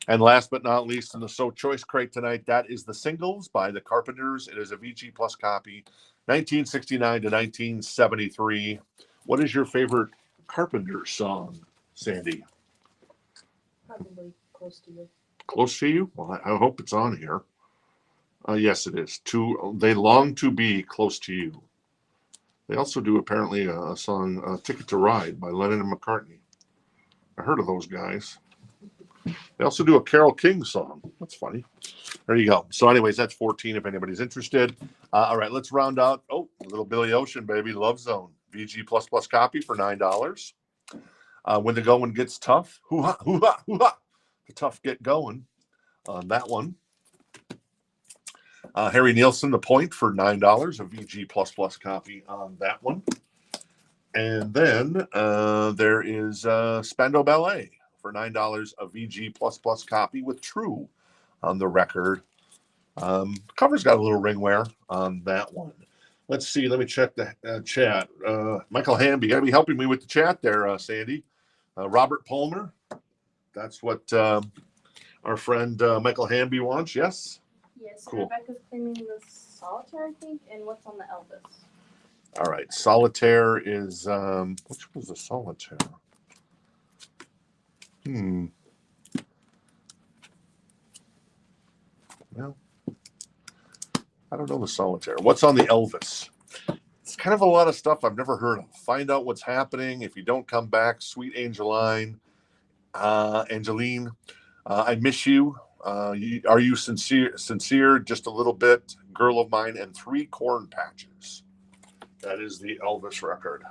And last but not least, in the So Choice crate tonight, that is The Singles by the Carpenters. It is a VG Plus copy, 1969 to 1973. What is your favorite Carpenters song, Sandy? Probably Close to You. Close to You? Well, I hope it's on here. Yes, it is. They Long to Be Close to You. They also do apparently a song, Ticket to Ride by Lennon and McCartney. I heard of those guys. They also do a Carole King song. That's funny. There you go. So anyways, that's 14 if anybody's interested. All right, let's round out. Oh, a little Billy Ocean, baby. Love Zone. VG++ copy for $9. When the going gets tough. Hoo-ha, hoo-ha, hoo-ha. The tough get going on that one. Harry Nilsson, The Point for $9, a VG++ copy on that one. And then there is Spandau Ballet for $9, a VG++ copy with True on the record. Cover's got a little ring wear on that one. Let's see. Let me check the chat. Michael Hamby, you got to be helping me with the chat there, Sandy. Robert Palmer. That's what our friend Michael Hamby wants. Yes? Yes, Cool. Rebecca's claiming the Solitaire, I think, and what's on the Elvis. All right. Solitaire is, which was the Solitaire? Well, I don't know the Solitaire. What's on the Elvis? It's kind of a lot of stuff I've never heard of. Find out what's happening. If you don't come back, Sweet Angeline, Angeline, I miss you. Are you sincere? Sincere, just a little bit. Girl of Mine, and 3 Corn Patches. That is the Elvis record.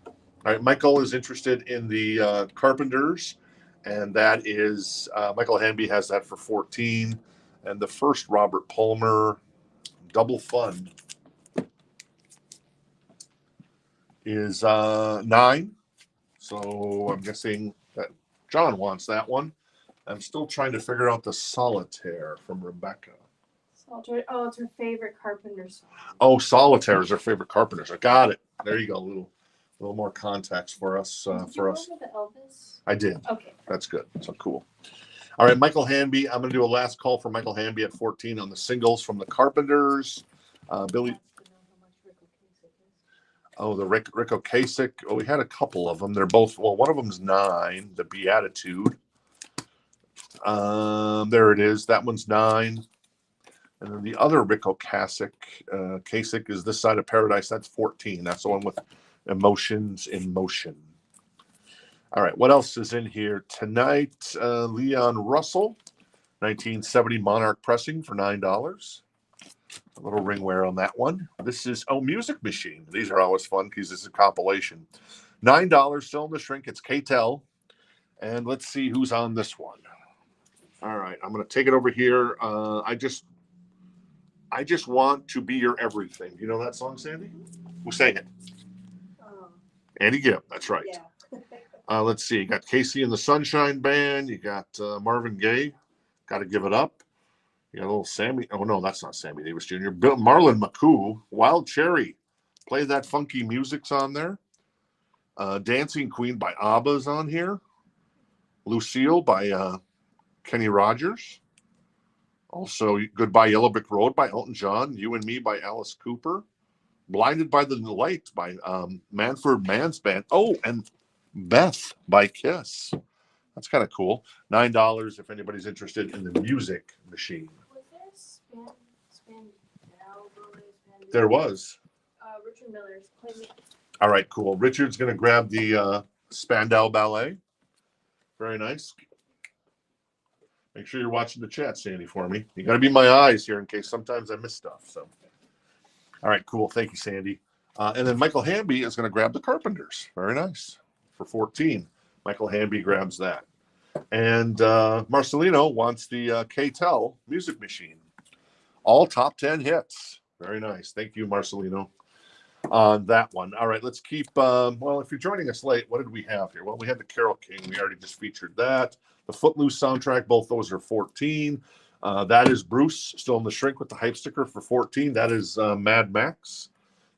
All right, Michael is interested in the Carpenters, and that is Michael Hamby has that for 14, and the first Robert Palmer Double Fun is 9. So I'm guessing that John wants that one. I'm still trying to figure out the Solitaire from Rebecca. Solitaire. Oh, it's her favorite Carpenter song. Oh, Solitaire is her favorite Carpenters. I got it. There you go. A little more context for us. Did you go over the Elvis? I did. Okay. That's good. So cool. All right, Michael Hamby. I'm going to do a last call for Michael Hamby at 14 on the Singles from the Carpenters. Billy. Oh, the Rick Ocasek. Oh, we had a couple of them. They're both, well, one of them's 9, the Beatitude. There it is. That one's 9. And then the other Rick Ocasek, Kasich is This Side of Paradise. That's 14. That's the one with Emotions in Motion. All right, what else is in here tonight? Leon Russell, 1970 Monarch Pressing for $9. A little ring wear on that one. This is Music Machine. These are always fun because it's a compilation. $9, still in the shrink. It's K-Tel. And let's see who's on this one. All right, I'm going to take it over here. I just want to be your everything. You know that song, Sandy? Who sang it? Andy Gibb. That's right. Yeah. Let's see. You got Casey and the Sunshine Band. You got Marvin Gaye. Got to Give It Up. You got a little Sammy. Oh, no, that's not Sammy Davis Jr. Marlon McCoo. Wild Cherry. Play That Funky Music's on there. Dancing Queen by ABBA's on here. Lucille by Kenny Rogers. Also, Goodbye Yellow Brick Road by Elton John. You and Me by Alice Cooper. Blinded by the Light by Manfred Mann's Band. Oh, and Beth by Kiss. That's kind of cool. $9 if anybody's interested in the Music Machine. Was there Spandau? There was. Richard Miller's Play Me. All right, cool. Richard's going to grab the Spandau Ballet. Very nice. Make sure you're watching the chat, Sandy, for me. You got to be my eyes here in case sometimes I miss stuff. So, all right, cool. Thank you, Sandy. And then Michael Hamby is going to grab the Carpenters. Very nice. For 14. Michael Hamby grabs that. And Marcelino wants the K-Tel Music Machine. All top 10 hits. Very nice. Thank you, Marcelino, on that one. All right, let's keep, well, if you're joining us late, what did we have here? Well, we had the Carole King. We already just featured that. The Footloose soundtrack, both those are 14. That is Bruce, still in the shrink with the hype sticker for 14. That is Mad Max.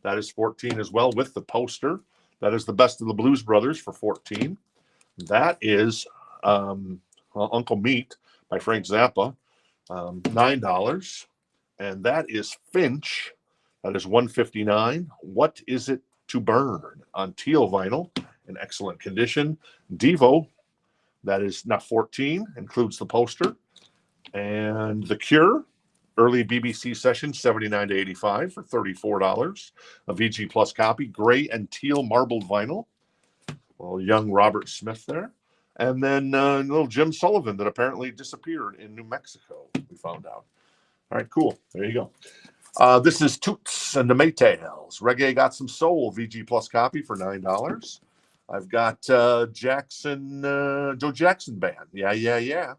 That is 14 as well with the poster. That is the Best of the Blues Brothers for 14. That is Uncle Meat by Frank Zappa, $9. And that is Finch. That is $159. What Is It to Burn on teal vinyl in excellent condition. Devo, that is not 14, includes the poster. And The Cure, early BBC session, 79 to 85 for $34. A VG Plus copy, gray and teal marbled vinyl. Well, young Robert Smith there. And then little Jim Sullivan that apparently disappeared in New Mexico, we found out. All right, cool. There you go. This is Toots and the Maytals. Reggae Got Some Soul, VG Plus copy for $9. I've got Joe Jackson Band. Yeah.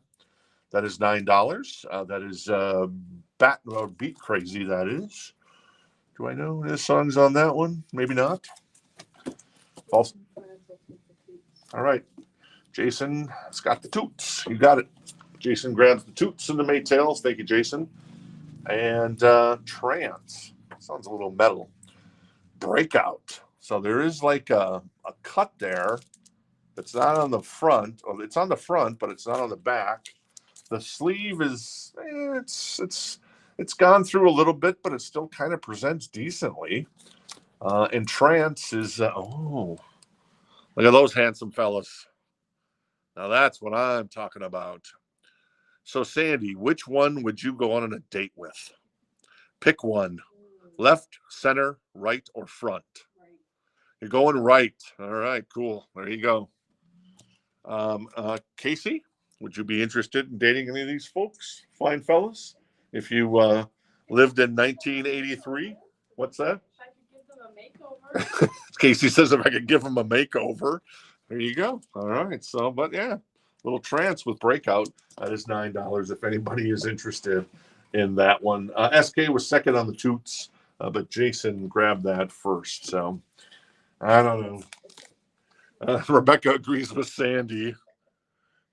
That is $9. That is Beat Crazy, that is. Do I know the songs on that one? Maybe not. False. All right. Jason has got the toots. You got it. Jason grabs the toots and the Maytals. Thank you, Jason. And Trance. Sounds a little metal. Breakout. So there is like a cut there. It's not on the front. Or it's on the front, but it's not on the back. The sleeve is it's gone through a little bit, but it still kind of presents decently. And Trance is look at those handsome fellas. Now that's what I'm talking about. So Sandy, which one would you go on a date with? Pick one. Left, center, right, or front? Right. You're going right. All right, cool. There you go. Casey, would you be interested in dating any of these folks? Fine fellas. If you lived in 1983. What's that? If I could give them a makeover. Casey says if I could give them a makeover. There you go. All right. So, but yeah, little Trance with Breakout. That is $9 if anybody is interested in that one. SK was second on the toots, but Jason grabbed that first. So I don't know. Rebecca agrees with Sandy.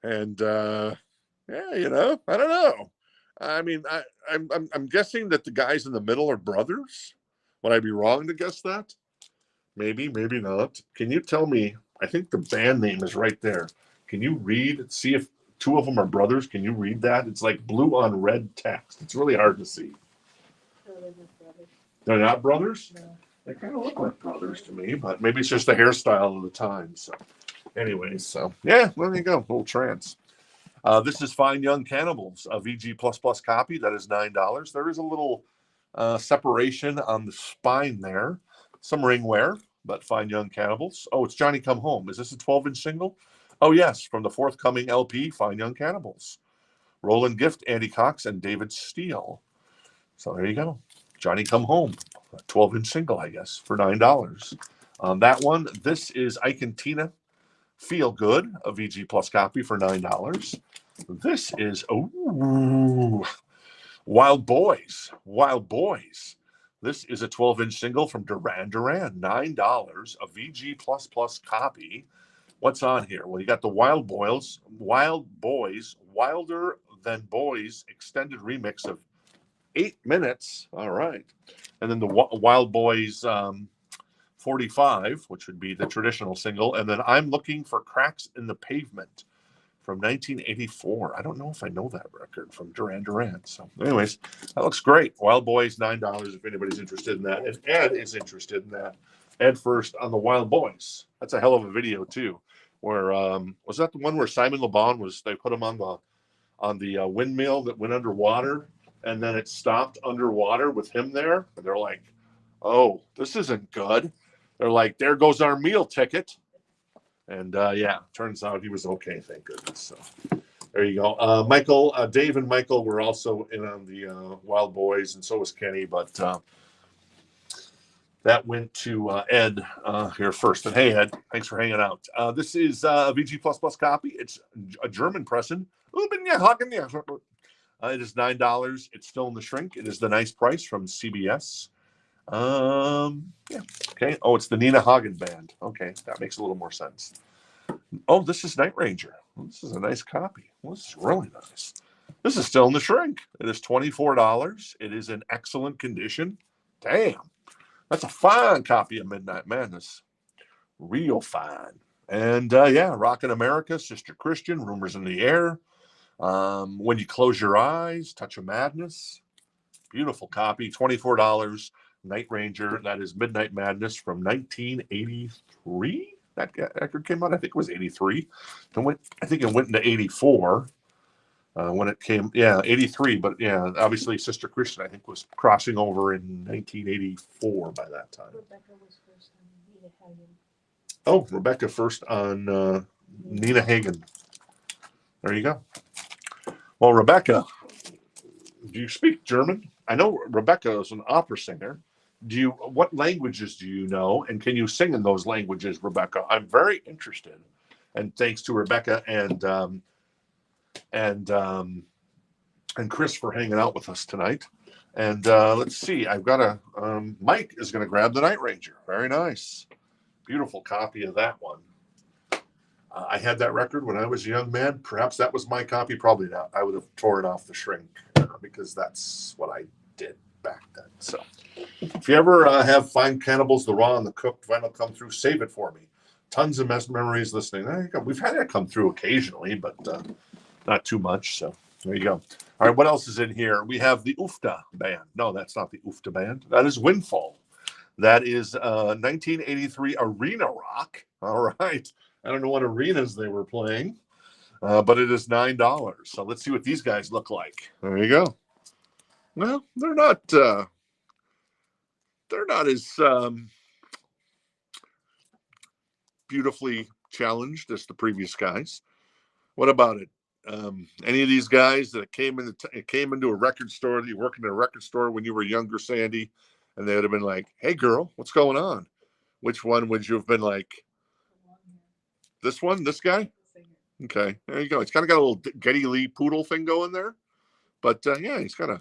And yeah, I don't know. I mean, I'm guessing that the guys in the middle are brothers. Would I be wrong to guess that? Maybe not. Can you tell me? I think the band name is right there. Can you see if two of them are brothers? Can you read that? It's like blue on red text. It's really hard to see. No, they're not brothers. They're not brothers? No. They kind of look like brothers to me, but maybe it's just the hairstyle of the time. So, anyways, so yeah, there you go. Little Trance. This is Fine Young Cannibals, a VG plus copy. That is $9. There is a little separation on the spine there. Some ring wear, but Fine Young Cannibals. Oh, it's Johnny Come Home. Is this a 12-inch single? Oh, yes, from the forthcoming LP, Fine Young Cannibals. Roland Gift, Andy Cox, and David Steele. So there you go. Johnny Come Home, a 12-inch single, I guess, for $9. On that one, this is Ike and Tina, Feel Good, a VG Plus copy for $9. This is, Wild Boys. This is a 12-inch single from Duran Duran, $9, a VG Plus copy. What's on here? Well, you got the Wild Boys, Wilder Than Boys extended remix of 8 minutes. All right. And then the Wild Boys 45, which would be the traditional single. And then I'm Looking for Cracks in the Pavement from 1984. I don't know if I know that record from Duran Duran. So anyways, that looks great. Wild Boys, $9 if anybody's interested in that. And Ed is interested in that. Ed first on the Wild Boys. That's a hell of a video too. Where was that the one where Simon Le Bon they put him on the windmill that went underwater, and then it stopped underwater with him there, and they're like, oh, this isn't good. They're like, there goes our meal ticket. And yeah, turns out he was okay, thank goodness. So there you go. Dave and Michael were also in on the Wild Boys, and so was Kenny, but that went to Ed here first. And hey, Ed, thanks for hanging out. This is a VG Plus copy. It's a German pressing. It is $9. It's still in the shrink. It is the nice price from CBS. Yeah. Okay. Oh, it's the Nina Hagen band. Okay, that makes a little more sense. Oh, this is Night Ranger. Well, this is a nice copy. Well, this is really nice. This is still in the shrink. It is $24. It is in excellent condition. Damn. That's a fine copy of Midnight Madness. Real fine. And yeah, Rockin' America, Sister Christian, Rumors in the Air. When You Close Your Eyes, Touch of Madness. Beautiful copy. $24. Night Ranger. That is Midnight Madness from 1983. That record came out, I think it was 83. I think it went into 84. When it came, yeah, 83, but yeah, obviously Sister Christian, I think, was crossing over in 1984 by that time. Rebecca was first on Nina Hagen. Oh, Rebecca first on Nina Hagen. There you go. Well, Rebecca, do you speak German? I know Rebecca is an opera singer. What languages do you know, and can you sing in those languages, Rebecca? I'm very interested. And thanks to Rebecca and Chris for hanging out with us tonight. And let's see, I've got Mike is going to grab the Night Ranger. Very nice. Beautiful copy of that one. I had that record when I was a young man. Perhaps that was my copy. Probably not. I would have torn off the shrink because that's what I did back then. So if you ever have Fine Cannibals, the raw and the cooked vinyl come through, save it for me. Tons of memories listening. There you go. We've had it come through occasionally, but not too much. So there you go. All right, what else is in here? We have the Oofta band. No, that's not the Oofta band. That is Windfall. That is 1983 Arena Rock. All right. I don't know what arenas they were playing, but it is $9. So let's see what these guys look like. There you go. Well, they're not as beautifully challenged as the previous guys. What about it? Any of these guys that came into a record store, that you worked in a record store when you were younger, Sandy, and they would have been like, "Hey, girl, what's going on?" Which one would you have been like? This one, this guy. Okay, there you go. It's kind of got a little Geddy Lee poodle thing going there, but yeah, he's got a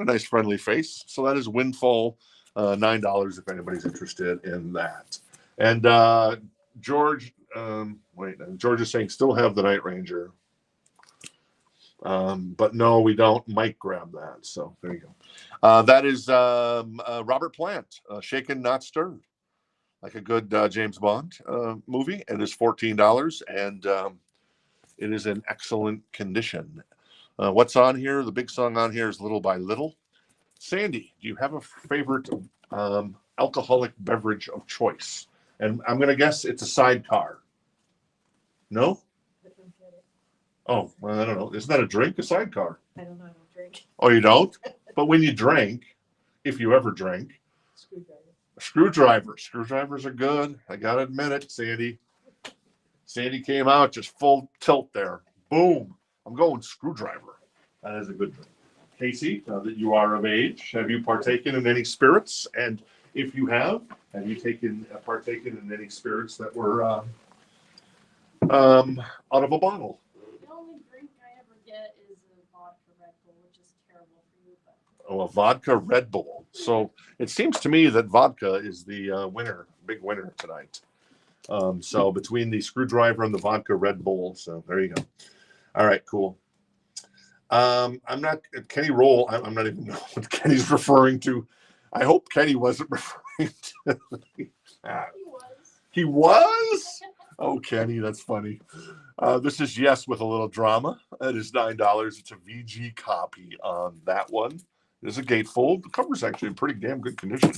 nice friendly face. So that is Windfall, $9 if anybody's interested in that. And George, George is saying still have the Night Ranger. But no, we don't. Mike grabbed that. So there you go. That is Robert Plant, Shaken Not Stirred, like a good James Bond movie. It is $14, and it is in excellent condition. What's on here? The big song on here is Little by Little. Sandy, do you have a favorite alcoholic beverage of choice? And I'm going to guess it's a sidecar. No? Oh, well, I don't know. Isn't that a drink, a sidecar? I don't know. I don't drink. Oh, you don't? But when you drink, if you ever drink, Screwdrivers are good. I got to admit it, Sandy. Sandy came out just full tilt there. Boom. I'm going Screwdriver. That is a good drink. Casey, now that you are of age, have you partaken in any spirits? And if you have you partaken in any spirits that were out of a bottle? The only drink I ever get is a vodka Red Bull, which is terrible for you. But... Oh, a vodka Red Bull. So it seems to me that vodka is the big winner tonight. So between the Screwdriver and the vodka Red Bull. So there you go. All right, cool. I'm not Kenny Roll. I'm not even know what Kenny's referring to. I hope Kenny wasn't referring to. He was? Oh, Kenny, that's funny. This is Yes with a little drama. It is $9. It's a VG copy on that one. It is a gatefold. The cover's actually in pretty damn good condition.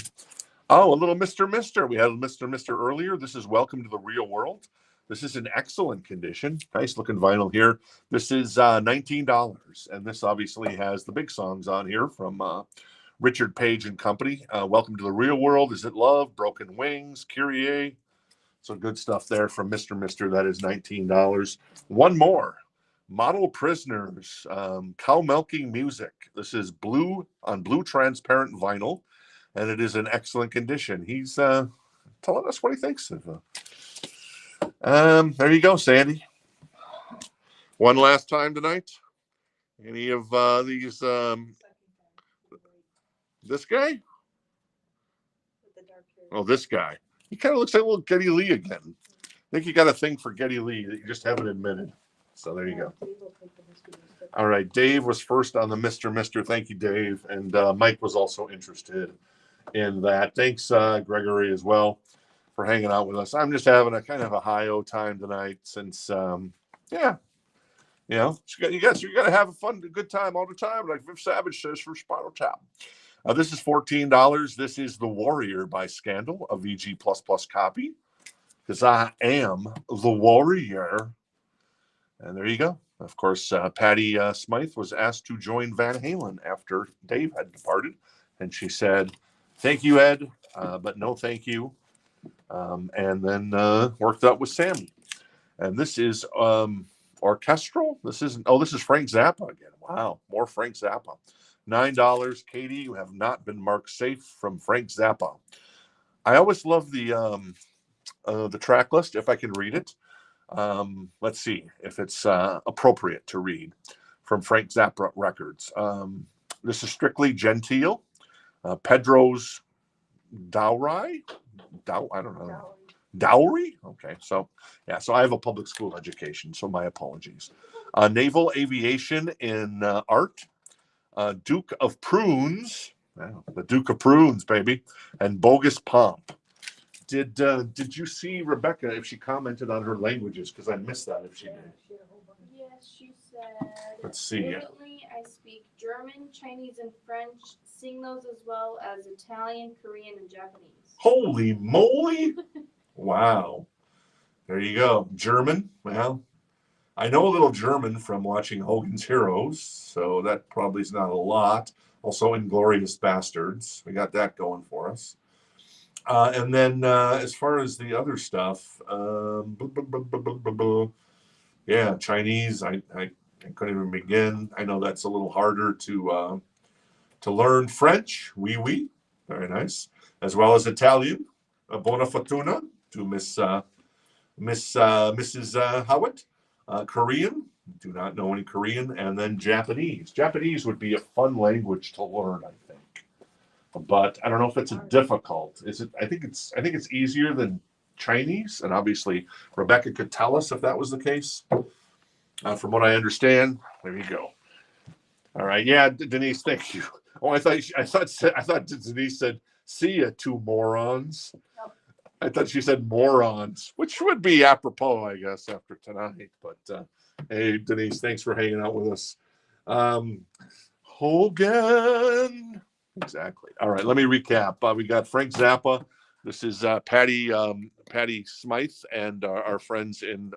Oh, a little Mr. Mister. We had Mr. Mister earlier. This is Welcome to the Real World. This is in excellent condition. Nice looking vinyl here. This is $19. And this obviously has the big songs on here from Richard Page and Company. Welcome to the Real World. Is It Love? Broken Wings. Kyrie. Some good stuff there from Mr. Mister. That is $19. One more. Model Prisoners. Cow Milking Music. This is blue transparent vinyl. And it is in excellent condition. He's telling us what he thinks of there you go, Sandy. One last time tonight. Any of these? This guy? Oh, this guy. He kind of looks like a little Geddy Lee again. I think you got a thing for Geddy Lee that you just haven't admitted. So there you go. All right, Dave was first on the Mr. Thank you, Dave. And Mike was also interested in that. Thanks, Gregory, as well, for hanging out with us. I'm just having a kind of a high-o time tonight since, yeah, you know, you got to have a good time all the time, like Viv Savage says for Spinal Tap. This is $14. This is The Warrior by Scandal, a VG++ copy, because I am the Warrior. And there you go. Of course, Patty Smythe was asked to join Van Halen after Dave had departed. And she said, thank you, Ed, but no thank you. And then worked out with Sammy. And this is orchestral. This is Frank Zappa again. Wow, more Frank Zappa. $9. Katie, you have not been marked safe from Frank Zappa. I always love the track list if I can read it. Let's see if it's appropriate to read from Frank Zappa records. This is strictly genteel. Pedro's Dowry. I don't know. Dowry? Okay, so yeah, so I have a public school education, so my apologies. Naval Aviation in Art. Duke of Prunes. Wow, the Duke of Prunes, baby. And Bogus Pomp. Did you see Rebecca if she commented on her languages? Because I missed that if she did. Yes, she said. Let's see. Fluently, I speak German, Chinese, and French. Sing those as well as Italian, Korean, and Japanese. Holy moly! Wow. There you go. German. Well, I know a little German from watching Hogan's Heroes, so that probably is not a lot. Also, Inglourious Bastards. We got that going for us. And then as far as the other stuff, yeah, Chinese, I couldn't even begin. I know that's a little harder to learn. French, oui, oui, very nice, as well as Italian, buona fortuna to Mrs. Howitt. Korean, do not know any Korean, and then Japanese. Japanese would be a fun language to learn, I think, but I don't know if it's difficult. Is it? I think it's easier than Chinese, and obviously Rebecca could tell us if that was the case. From what I understand, there you go. All right, yeah, Denise, thank you. Oh, I thought Denise said, "See ya, two morons." I thought she said morons, which would be apropos, I guess, after tonight. But hey, Denise, thanks for hanging out with us. Hogan. Exactly. All right, let me recap. We got Frank Zappa. This is Patty Smythe and our friends in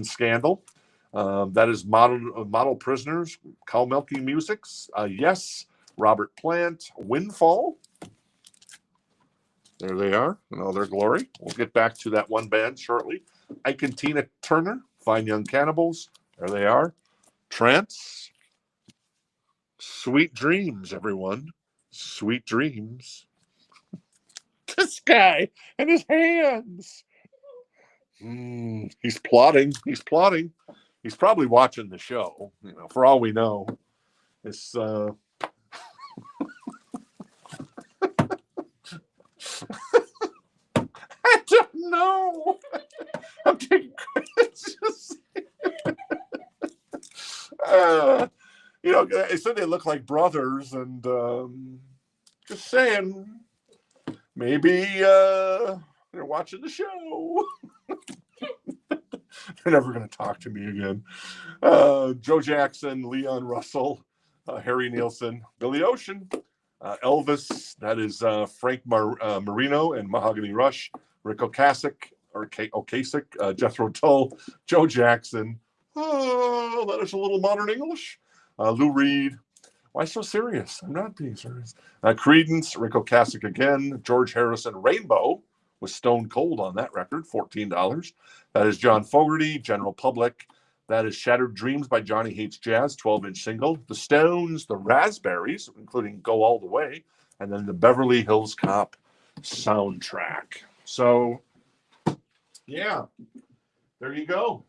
Scandal. That is Model Prisoners, Cow Milking Musics. Yes, Robert Plant, Windfall. There they are in all their glory. We'll get back to that one band shortly. Ike and Tina Turner, Fine Young Cannibals. There they are. Trance. Sweet Dreams, everyone. Sweet Dreams. This guy and his hands. He's plotting. He's plotting. He's probably watching the show, for all we know. It's I don't know. I'm taking credit. They said they look like brothers, and just saying, maybe they're watching the show. They're never going to talk to me again. Joe Jackson, Leon Russell, Harry Nielsen, Billy Ocean, Elvis, that is Frank Marino and Mahogany Rush, Rick Ocasek, Jethro Tull, Joe Jackson. Oh, that is a little modern English. Lou Reed. Why so serious? I'm not being serious. Creedence, Rick Ocasek again, George Harrison, Rainbow was Stone Cold on that record, $14. That is John Fogerty, General Public. That is Shattered Dreams by Johnny Hates Jazz, 12-inch single. The Stones, The Raspberries, including Go All the Way, and then the Beverly Hills Cop soundtrack. So, yeah, there you go.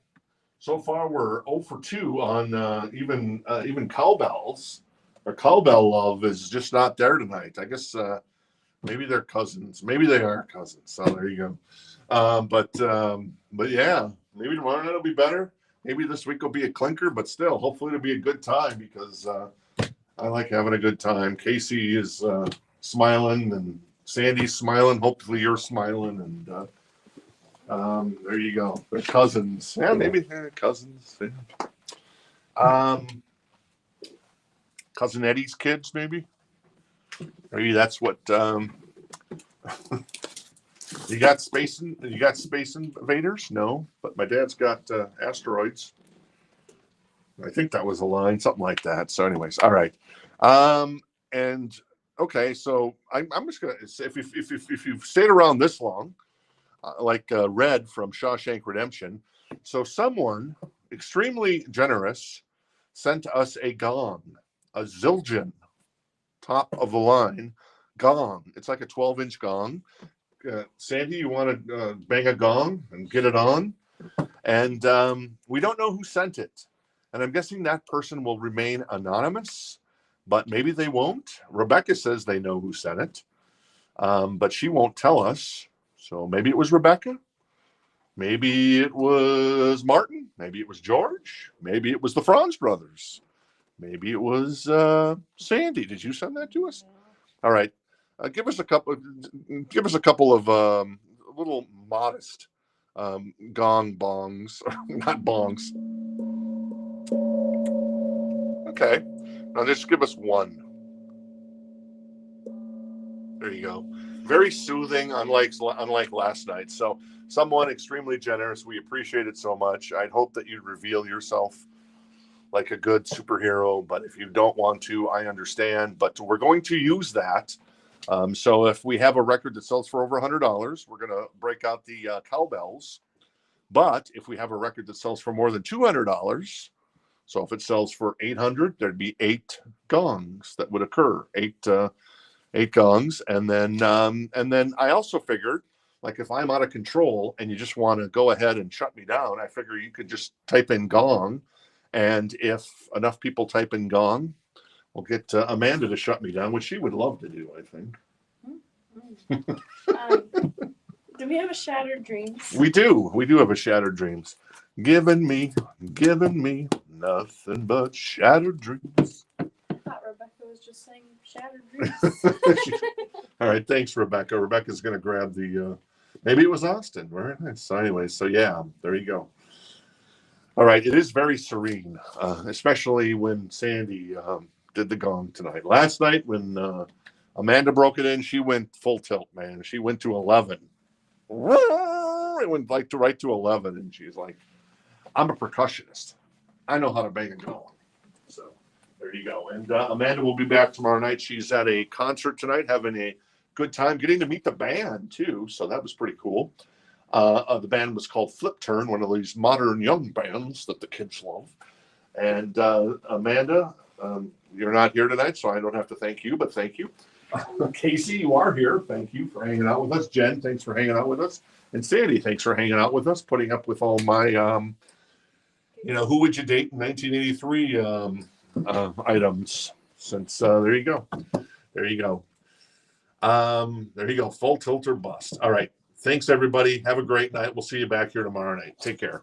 So far, we're 0 for 2 on even cowbells. Our cowbell love is just not there tonight. I guess maybe they're cousins. Maybe they are cousins. So there you go. But yeah, Maybe tomorrow night will be better. Maybe this week will be a clinker, but still, hopefully it'll be a good time because I like having a good time. Casey is smiling and Sandy's smiling. Hopefully you're smiling. And there you go. They're cousins. Yeah, maybe they're cousins. Yeah. Cousin Eddie's kids, maybe. Maybe that's what you got. You got Space Invaders? No, but my dad's got asteroids. I think that was a line, something like that. So, anyways, all right. And okay, so I'm just gonna if you've stayed around this long, like Red from Shawshank Redemption, so someone extremely generous sent us a gong, a Zildjian, top of the line gong. It's like a 12-inch gong. Sandy, you want to bang a gong and get it on? And we don't know who sent it. And I'm guessing that person will remain anonymous, but maybe they won't. Rebecca says they know who sent it, but she won't tell us. So maybe it was Rebecca. Maybe it was Martin. Maybe it was George. Maybe it was the Franz brothers. Maybe it was Sandy. Did you send that to us? All right. Give us a couple of little modest gong bongs, not bongs. Okay. Now just give us one. There you go. Very soothing, unlike last night. So someone extremely generous. We appreciate it so much. I'd hope that you'd reveal yourself like a good superhero, but if you don't want to, I understand. But we're going to use that. So if we have a record that sells for over $100, we're going to break out the cowbells. But if we have a record that sells for more than $200, so if it sells for $800, there'd be 8 gongs that would occur, eight gongs, and then I also figured, like if I'm out of control and you just want to go ahead and shut me down, I figure you could just type in gong, and if enough people type in gong, we'll get Amanda to shut me down, which she would love to do, I think. Do we have a Shattered Dreams? We do have a Shattered Dreams. Giving me nothing but shattered dreams. I thought Rebecca was just saying Shattered Dreams. All right, thanks, Rebecca. Rebecca's going to grab the, maybe it was Austin. Very nice. So anyway, so yeah, there you go. All right, it is very serene, especially when Sandy did the gong tonight. Last night when Amanda broke it in, she went full tilt, man. She went to 11. It went like right to 11, and she's like, I'm a percussionist. I know how to bang a gong. So there you go. And Amanda will be back tomorrow night. She's at a concert tonight, having a good time, getting to meet the band too. So that was pretty cool. The band was called Flip Turn, one of these modern young bands that the kids love. And Amanda, you're not here tonight, so I don't have to thank you, but thank you. Casey, you are here. Thank you for hanging out with us. Jen, thanks for hanging out with us. And Sandy, thanks for hanging out with us, putting up with all my, who would you date in 1983 items. Since there you go. There you go. There you go. Full tilt or bust. All right. Thanks, everybody. Have a great night. We'll see you back here tomorrow night. Take care.